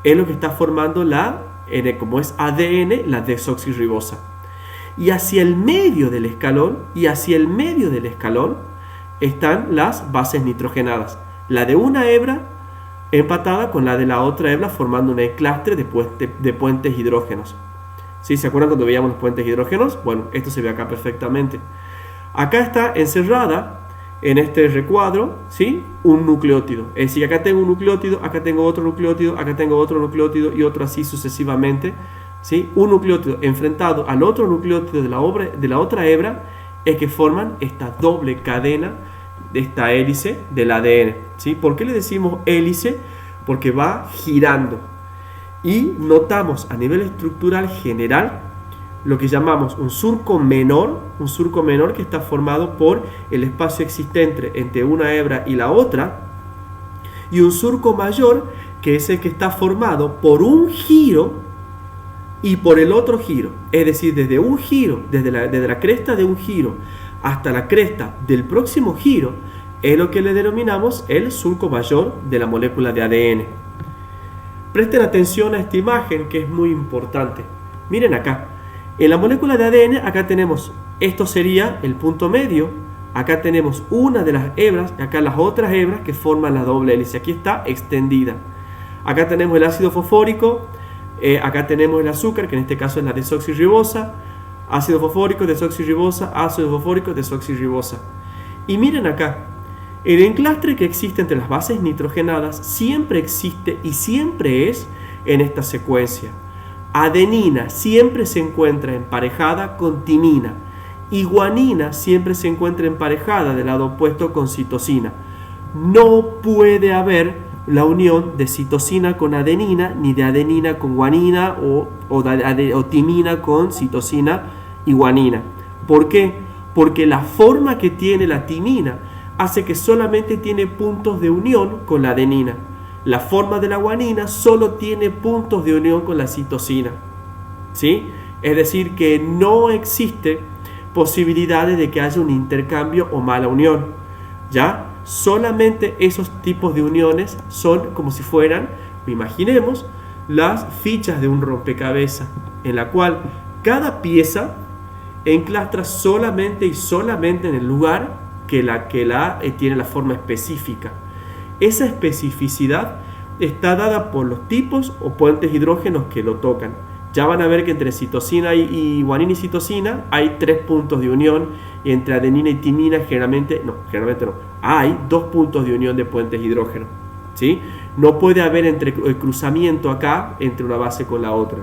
A: es lo que está formando como es ADN, la desoxirribosa. Y hacia el medio del escalón, están las bases nitrogenadas. La de una hebra empatada con la de la otra hebra, formando un enclastre de puentes hidrógenos. ¿Sí? ¿Se acuerdan cuando veíamos los puentes hidrógenos? Bueno, esto se ve acá perfectamente. Acá está encerrada en este recuadro, ¿sí? Un nucleótido. Es decir, acá tengo un nucleótido, acá tengo otro nucleótido, acá tengo otro nucleótido y otro así sucesivamente. ¿Sí? Un nucleótido enfrentado al otro nucleótido de la otra hebra es que forman esta doble cadena de esta hélice del ADN. ¿Sí? ¿Por qué le decimos hélice? Porque va girando. Y notamos a nivel estructural general lo que llamamos un surco menor que está formado por el espacio existente entre una hebra y la otra, y un surco mayor que es el que está formado por un giro y por el otro giro. Es decir, desde un giro, desde la cresta de un giro hasta la cresta del próximo giro, es lo que le denominamos el surco mayor de la molécula de ADN. Presten atención a esta imagen, que es muy importante. Miren acá. En la molécula de ADN, acá tenemos, esto sería el punto medio, acá tenemos una de las hebras, y acá las otras hebras que forman la doble hélice. Aquí está extendida. Acá tenemos el ácido fosfórico, acá tenemos el azúcar, que en este caso es la desoxirribosa, ácido fosfórico, desoxirribosa, ácido fosfórico, desoxirribosa. Y miren acá, el enclastre que existe entre las bases nitrogenadas siempre existe y siempre es en esta secuencia. Adenina siempre se encuentra emparejada con timina y guanina siempre se encuentra emparejada del lado opuesto con citosina. No puede haber la unión de citosina con adenina, ni de adenina con guanina o timina con citosina y guanina. ¿Por qué? Porque la forma que tiene la timina hace que solamente tiene puntos de unión con la adenina. La forma de la guanina solo tiene puntos de unión con la citosina. ¿Sí? Es decir, que no existe posibilidades de que haya un intercambio o mala unión. ¿Ya? Solamente esos tipos de uniones son como si fueran, imaginemos, las fichas de un rompecabezas, en la cual cada pieza enclastra solamente y solamente en el lugar que tiene la forma específica. Esa especificidad está dada por los tipos o puentes hidrógenos que lo tocan. Ya van a ver que entre citosina y guanina y citosina hay 3 puntos de unión, y entre adenina y timina generalmente no, hay 2 puntos de unión de puentes hidrógenos. ¿Sí? No puede haber el cruzamiento acá entre una base con la otra.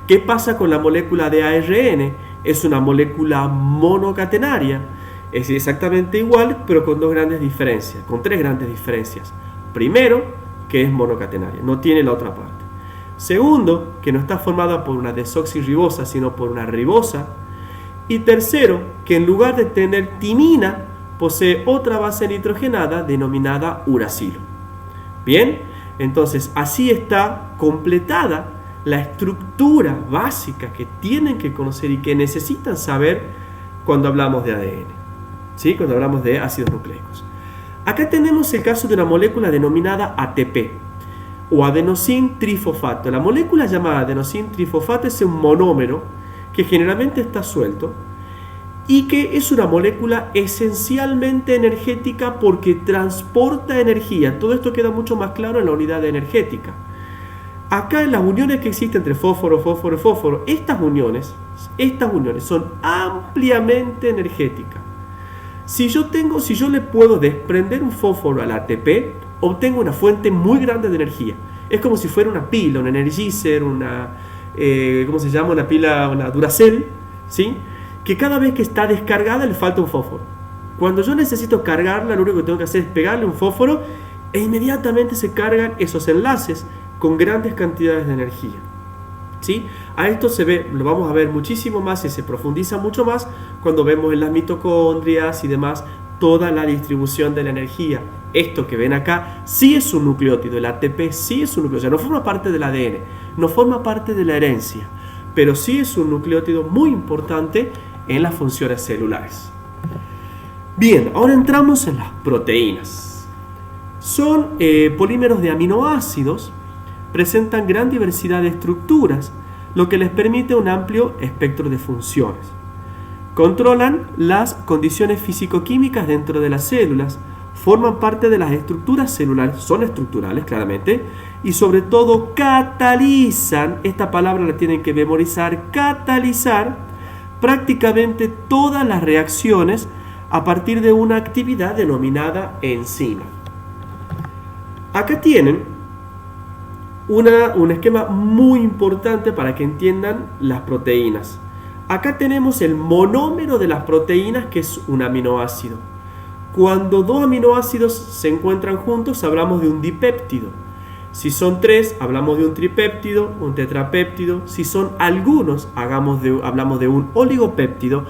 A: ¿Qué pasa con la molécula de ARN? Es una molécula monocatenaria. Es exactamente igual, pero con 3 grandes diferencias. Primero, que es monocatenaria, no tiene la otra parte. Segundo, que no está formada por una desoxirribosa, sino por una ribosa. Y tercero, que en lugar de tener timina, posee otra base nitrogenada denominada uracilo. Bien, entonces así está completada la estructura básica que tienen que conocer y que necesitan saber cuando hablamos de ADN. ¿Sí? Cuando hablamos de ácidos nucleicos. Acá tenemos el caso de una molécula denominada ATP o adenosín trifosfato. La molécula llamada adenosín trifosfato es un monómero que generalmente está suelto y que es una molécula esencialmente energética porque transporta energía. Todo esto queda mucho más claro en la unidad energética. Acá en las uniones que existen entre fósforo, fósforo y fósforo, estas uniones son ampliamente energéticas. Si yo le puedo desprender un fósforo al ATP, obtengo una fuente muy grande de energía. Es como si fuera una pila, un Energizer, ¿cómo se llama? Una pila, una Duracell, ¿sí? Que cada vez que está descargada le falta un fósforo. Cuando yo necesito cargarla, lo único que tengo que hacer es pegarle un fósforo e inmediatamente se cargan esos enlaces con grandes cantidades de energía. ¿Sí? A esto lo vamos a ver muchísimo más y se profundiza mucho más cuando vemos en las mitocondrias y demás toda la distribución de la energía. Esto que ven acá sí es un nucleótido, el ATP sí es un nucleótido, o sea, no forma parte del ADN, no forma parte de la herencia, pero sí es un nucleótido muy importante en las funciones celulares. Bien, ahora entramos en las proteínas. Son polímeros de aminoácidos, presentan gran diversidad de estructuras, lo que les permite un amplio espectro de funciones. Controlan las condiciones físico-químicas dentro de las células, forman parte de las estructuras celulares, son estructurales claramente, y sobre todo catalizan, esta palabra la tienen que memorizar, catalizar prácticamente todas las reacciones a partir de una actividad denominada enzima. Acá tienen un esquema muy importante para que entiendan las proteínas. Acá tenemos el monómero de las proteínas, que es un aminoácido. Cuando dos aminoácidos se encuentran juntos, hablamos de un dipéptido. Si son tres, hablamos de un tripéptido, un tetrapéptido. Si son algunos, hablamos de un oligopéptido.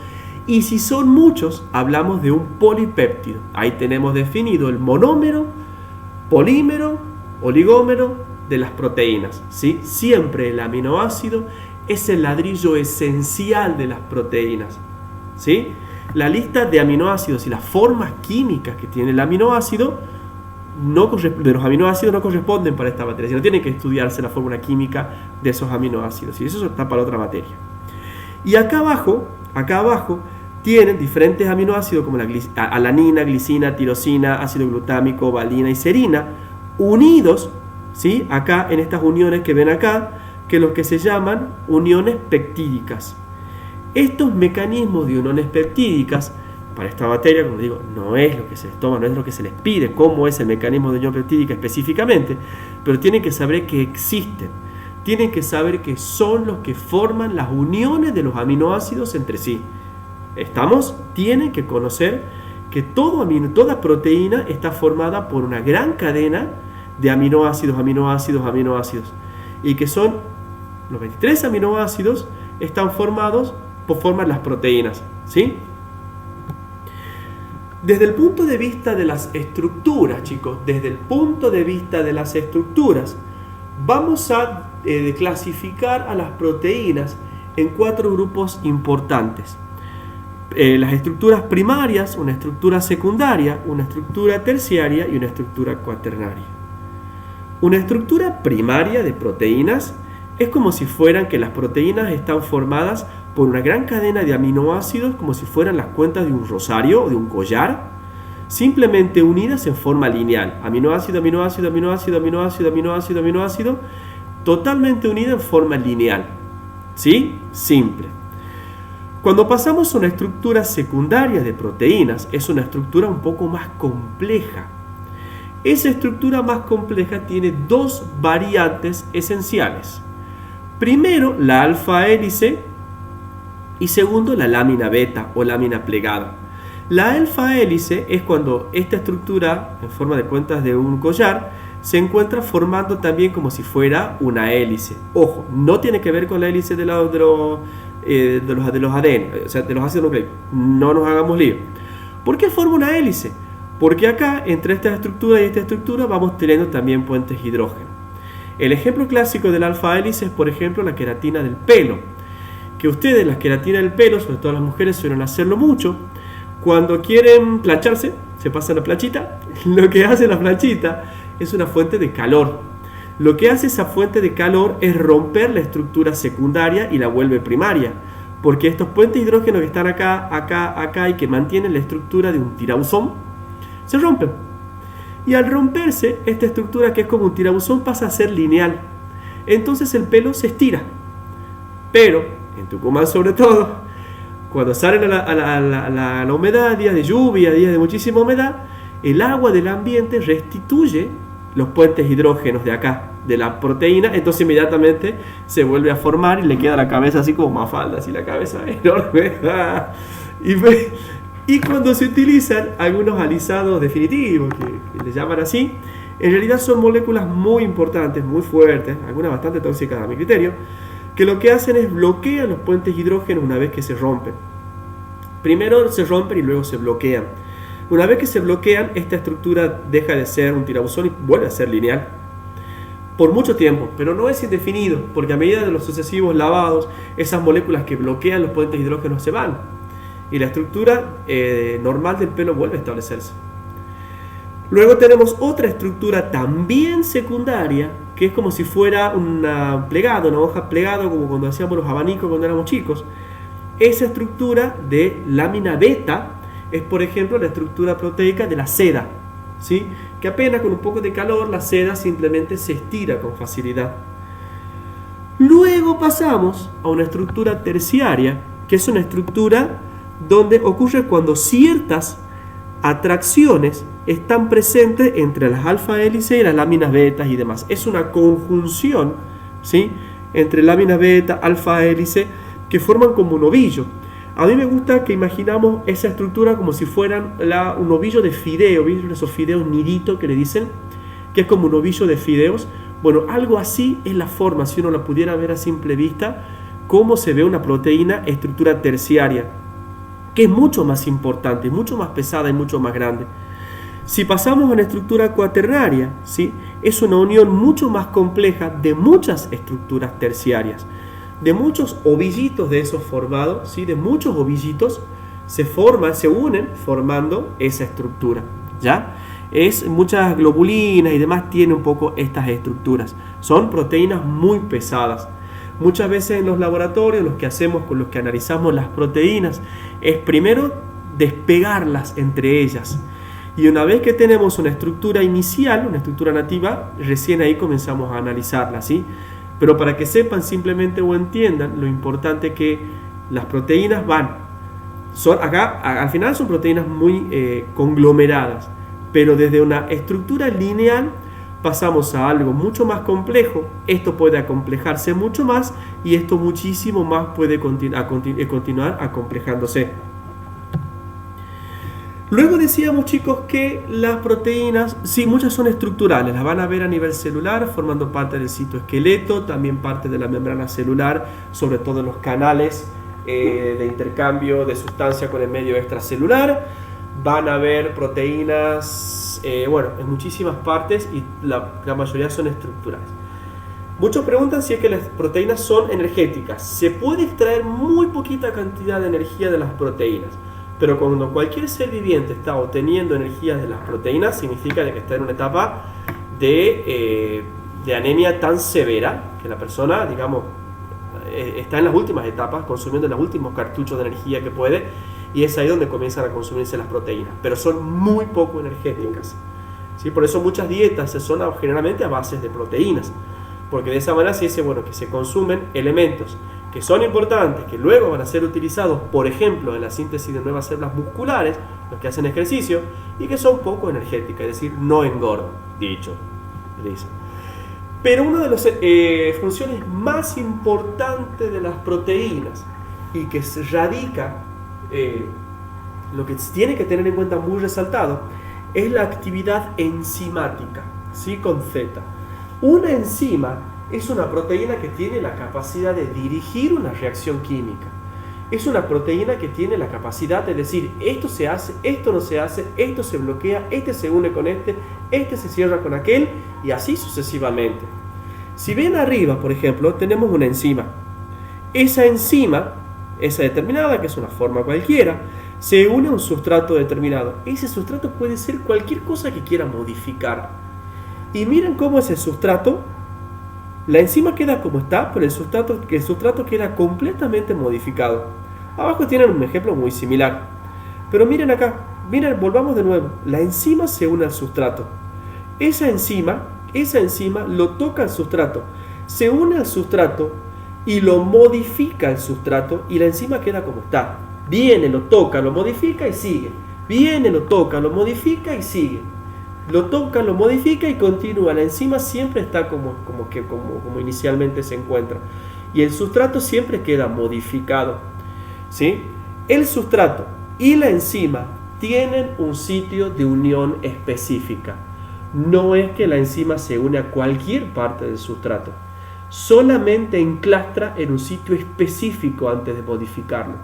A: Y si son muchos, hablamos de un polipéptido. Ahí tenemos definido el monómero, polímero, oligómero de las proteínas, ¿sí? Siempre el aminoácido es el ladrillo esencial de las proteínas, ¿sí? La lista de aminoácidos y las formas químicas que tiene el aminoácido de los aminoácidos no corresponden para esta materia, sino tienen que estudiarse la fórmula química de esos aminoácidos, y eso está para otra materia. Y acá abajo tienen diferentes aminoácidos como la alanina, glicina, tirosina, ácido glutámico, valina y serina, unidos, ¿sí? Acá en estas uniones que ven acá, que los que se llaman uniones peptídicas. Estos mecanismos de uniones peptídicas, para esta materia, como digo, no es lo que se les toma, no es lo que se les pide, cómo es el mecanismo de unión peptídica específicamente, pero tienen que saber que existen, tienen que saber que son los que forman las uniones de los aminoácidos entre sí. ¿Estamos? Tienen que conocer que toda proteína está formada por una gran cadena de aminoácidos, y que son los 23 aminoácidos están formados forman las proteínas, ¿sí? Desde el punto de vista de las estructuras, chicos, vamos a clasificar a las proteínas en 4 grupos importantes. Las estructuras primarias, una estructura secundaria, una estructura terciaria y una estructura cuaternaria. Una estructura primaria de proteínas es como si fueran que las proteínas están formadas por una gran cadena de aminoácidos, como si fueran las cuentas de un rosario o de un collar, simplemente unidas en forma lineal. Aminoácido, aminoácido, aminoácido, aminoácido, aminoácido, aminoácido, totalmente unida en forma lineal. ¿Sí? Simple. Cuando pasamos a una estructura secundaria de proteínas, es una estructura un poco más compleja. Esa estructura más compleja tiene 2 variantes esenciales. Primero, la alfa hélice y segundo, la lámina beta o lámina plegada. La alfa hélice es cuando esta estructura, en forma de cuentas de un collar, se encuentra formando también como si fuera una hélice. Ojo, no tiene que ver con la hélice de los ADN, o sea, de los ácidos nucleicos. No nos hagamos lío. ¿Por qué forma una hélice? Porque acá, entre esta estructura y esta estructura, vamos teniendo también puentes hidrógeno. El ejemplo clásico del alfa hélice es, por ejemplo, la queratina del pelo. Que ustedes, la queratina del pelo, sobre todo las mujeres, suelen hacerlo mucho. Cuando quieren plancharse, se pasan la planchita. Lo que hace la planchita es una fuente de calor. Lo que hace esa fuente de calor es romper la estructura secundaria y la vuelve primaria. Porque estos puentes hidrógenos que están acá y que mantienen la estructura de un tirabuzón, se rompen. Y al romperse, esta estructura que es como un tirabuzón pasa a ser lineal. entonces el pelo se estira. Pero, en Tucumán sobre todo, cuando salen a la humedad, días de lluvia, días de muchísima humedad, el agua del ambiente restituye los puentes hidrógenos de acá, de la proteína, entonces inmediatamente se vuelve a formar y le queda la cabeza así como Mafalda, así la cabeza enorme. Y cuando se utilizan algunos alisados definitivos, que le llaman así, en realidad son moléculas muy importantes, muy fuertes, algunas bastante tóxicas a mi criterio, que lo que hacen es bloquear los puentes hidrógenos una vez que se rompen. Primero se rompen y luego se bloquean. Una vez que se bloquean, esta estructura deja de ser un tirabuzón y vuelve a ser lineal. Por mucho tiempo, pero no es indefinido, porque a medida de los sucesivos lavados, esas moléculas que bloquean los puentes hidrógenos se van. Y la estructura normal del pelo vuelve a establecerse. Luego tenemos otra estructura también secundaria, que es como si fuera una plegada, una hoja plegada, como cuando hacíamos los abanicos cuando éramos chicos. Esa estructura de lámina beta es, por ejemplo, la estructura proteica de la seda, ¿sí? Que apenas con un poco de calor la seda simplemente se estira con facilidad. Luego pasamos a una estructura terciaria, que es una estructura donde ocurre cuando ciertas atracciones están presentes entre las alfa hélices y las láminas betas y demás. Es una conjunción, ¿sí?, entre láminas beta, alfa hélice, que forman como un ovillo. A mí me gusta que imaginamos esa estructura como si fueran un ovillo de fideo, ¿viste? Esos fideos nidito que le dicen, que es como un ovillo de fideos. Bueno, algo así es la forma, si uno la pudiera ver a simple vista, cómo se ve una proteína estructura terciaria, que es mucho más importante, mucho más pesada y mucho más grande. Si pasamos a la estructura cuaternaria, ¿sí?, es una unión mucho más compleja de muchas estructuras terciarias, de muchos ovillitos de esos formados, ¿sí?, de muchos ovillitos se unen formando esa estructura, ¿ya? Es muchas globulinas y demás tiene un poco estas estructuras. Son proteínas muy pesadas. Muchas veces en los laboratorios lo que hacemos con los que analizamos las proteínas es primero despegarlas entre ellas. Y una vez que tenemos una estructura inicial, una estructura nativa, recién ahí comenzamos a analizarla, ¿sí? Pero para que sepan simplemente o entiendan lo importante que las proteínas acá al final son proteínas muy conglomeradas, pero desde una estructura lineal pasamos a algo mucho más complejo. Esto puede acomplejarse mucho más y esto muchísimo más puede continuar acomplejándose. Luego decíamos, chicos, que las proteínas, sí, muchas son estructurales, las van a ver a nivel celular, formando parte del citoesqueleto, también parte de la membrana celular, sobre todo en los canales de intercambio de sustancia con el medio extracelular. Van a ver proteínas, en muchísimas partes, y la mayoría son estructurales. Muchos preguntan si es que las proteínas son energéticas. Se puede extraer muy poquita cantidad de energía de las proteínas, pero cuando cualquier ser viviente está obteniendo energía de las proteínas, significa que está en una etapa de anemia tan severa que la persona, digamos, está en las últimas etapas, consumiendo los últimos cartuchos de energía que puede, y es ahí donde comienzan a consumirse las proteínas, pero son muy poco energéticas, ¿sí? Por eso muchas dietas son generalmente a bases de proteínas, porque de esa manera se dice, que se consumen elementos que son importantes, que luego van a ser utilizados, por ejemplo, en la síntesis de nuevas células musculares, los que hacen ejercicio, y que son poco energéticas, es decir, no engordan, dice. Pero una de las funciones más importantes de las proteínas, y que se radica, lo que tiene que tener en cuenta muy resaltado, es la actividad enzimática, ¿sí?, con Z. Una enzima es una proteína que tiene la capacidad de dirigir una reacción química. Es una proteína que tiene la capacidad de decir, esto se hace, esto no se hace, esto se bloquea, este se une con este se cierra con aquel, y así sucesivamente. Si ven arriba, por ejemplo, tenemos una enzima. Esa enzima, esa determinada, que es una forma cualquiera, se une a un sustrato determinado. Ese sustrato puede ser cualquier cosa que quiera modificar. Y miren cómo ese sustrato, la enzima queda como está, pero el sustrato queda completamente modificado. Abajo tienen un ejemplo muy similar. Pero miren acá, volvamos de nuevo. La enzima se une al sustrato. Esa enzima lo toca al sustrato. se une al sustrato y lo modifica el sustrato y la enzima queda como está. Viene, lo toca, lo modifica y sigue. Viene, lo toca, lo modifica y sigue. Lo toca, lo modifica y continúa. La enzima siempre está como inicialmente se encuentra. Y el sustrato siempre queda modificado, ¿sí? El sustrato y la enzima tienen un sitio de unión específica. No es que la enzima se une a cualquier parte del sustrato. Solamente enclastra en un sitio específico antes de modificarlo.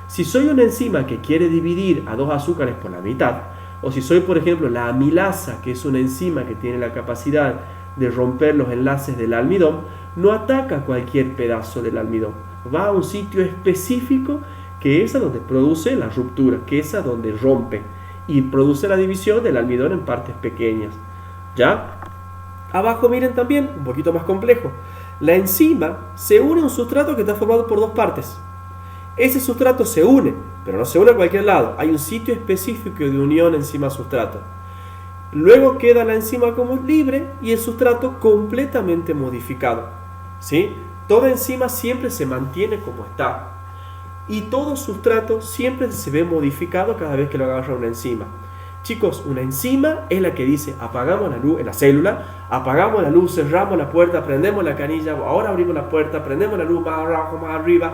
A: Si soy una enzima que quiere dividir a dos azúcares por la mitad, o si soy, por ejemplo, la amilasa, que es una enzima que tiene la capacidad de romper los enlaces del almidón, no ataca cualquier pedazo del almidón. Va a un sitio específico que es a donde produce la ruptura, que es a donde rompe y produce la división del almidón en partes pequeñas. ¿Ya? Abajo miren también, un poquito más complejo. La enzima se une a un sustrato que está formado por dos partes. Ese sustrato se une, pero no se une a cualquier lado. Hay un sitio específico de unión enzima-sustrato. Luego queda la enzima como libre y el sustrato completamente modificado, ¿sí? Toda enzima siempre se mantiene como está. Y todo sustrato siempre se ve modificado cada vez que lo agarra una enzima. Chicos, una enzima es la que dice apagamos la luz en la célula, apagamos la luz, cerramos la puerta, prendemos la canilla, ahora abrimos la puerta, prendemos la luz más abajo, más arriba.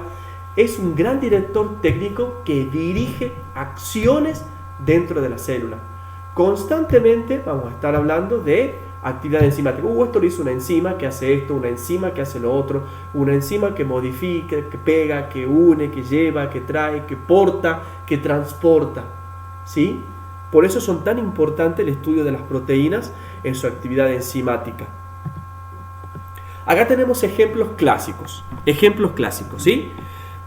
A: Es un gran director técnico que dirige acciones dentro de la célula. Constantemente vamos a estar hablando de actividad enzimática. Esto lo hizo una enzima que hace esto, una enzima que hace lo otro, una enzima que modifica, que pega, que une, que lleva, que trae, que porta, que transporta, ¿sí? Por eso son tan importantes el estudio de las proteínas en su actividad enzimática. Acá tenemos ejemplos clásicos, ¿sí?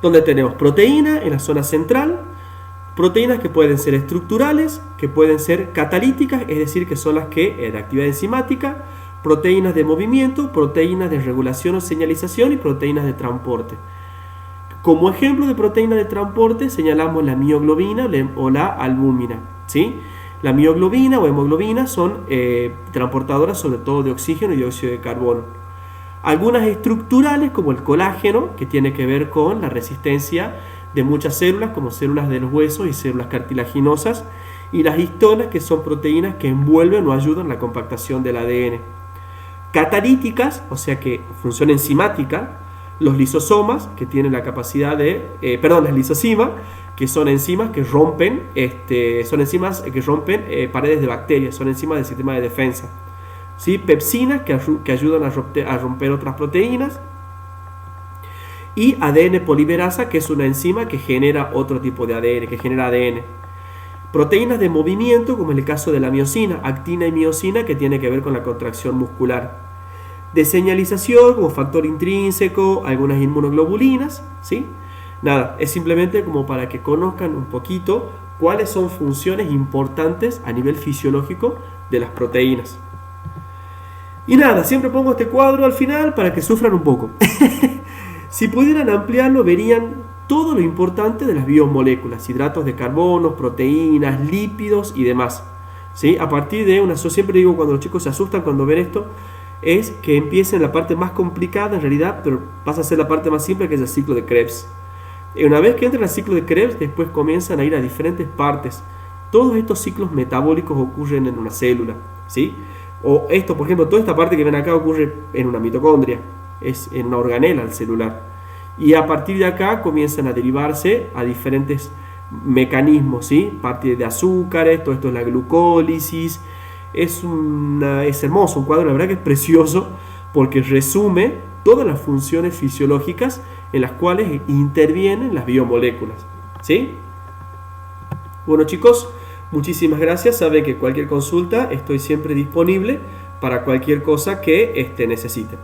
A: Donde tenemos proteína en la zona central, proteínas que pueden ser estructurales, que pueden ser catalíticas, es decir, que son las que de actividad enzimática, proteínas de movimiento, proteínas de regulación o señalización y proteínas de transporte. Como ejemplo de proteína de transporte señalamos la mioglobina o la albúmina, ¿sí? La mioglobina o hemoglobina son transportadoras sobre todo de oxígeno y dióxido de carbono. Algunas estructurales como el colágeno, que tiene que ver con la resistencia de muchas células, como células de los huesos y células cartilaginosas, y las histonas, que son proteínas que envuelven o ayudan en la compactación del ADN. Catalíticas, o sea que función enzimática, los lisosomas, que tienen la capacidad las lisosimas, que son enzimas que rompen, paredes de bacterias, son enzimas del sistema de defensa. ¿Sí? Pepsinas que ayudan a romper otras proteínas, y ADN polimerasa, que es una enzima que genera otro tipo de ADN, que genera ADN. Proteínas de movimiento, como en el caso de la miosina, actina y miosina, que tiene que ver con la contracción muscular. De señalización, como factor intrínseco, algunas inmunoglobulinas, ¿sí? Nada, es simplemente como para que conozcan un poquito cuáles son funciones importantes a nivel fisiológico de las proteínas. Y nada, siempre pongo este cuadro al final para que sufran un poco. Si pudieran ampliarlo, verían todo lo importante de las biomoléculas, hidratos de carbono, proteínas, lípidos y demás, ¿sí? A partir de yo siempre digo cuando los chicos se asustan cuando ven esto, es que empiecen la parte más complicada en realidad, pero pasa a ser la parte más simple, que es el ciclo de Krebs. Y una vez que entran al ciclo de Krebs, después comienzan a ir a diferentes partes. Todos estos ciclos metabólicos ocurren en una célula, ¿sí? O esto, por ejemplo, toda esta parte que ven acá ocurre en una mitocondria, es en una organela celular. Y a partir de acá comienzan a derivarse a diferentes mecanismos, ¿sí? Parte de azúcares, todo esto es la glucólisis. Es hermoso, un cuadro, la verdad que es precioso, porque resume todas las funciones fisiológicas en las cuales intervienen las biomoléculas, ¿sí? Bueno, chicos, muchísimas gracias. Saben que cualquier consulta estoy siempre disponible para cualquier cosa que necesiten.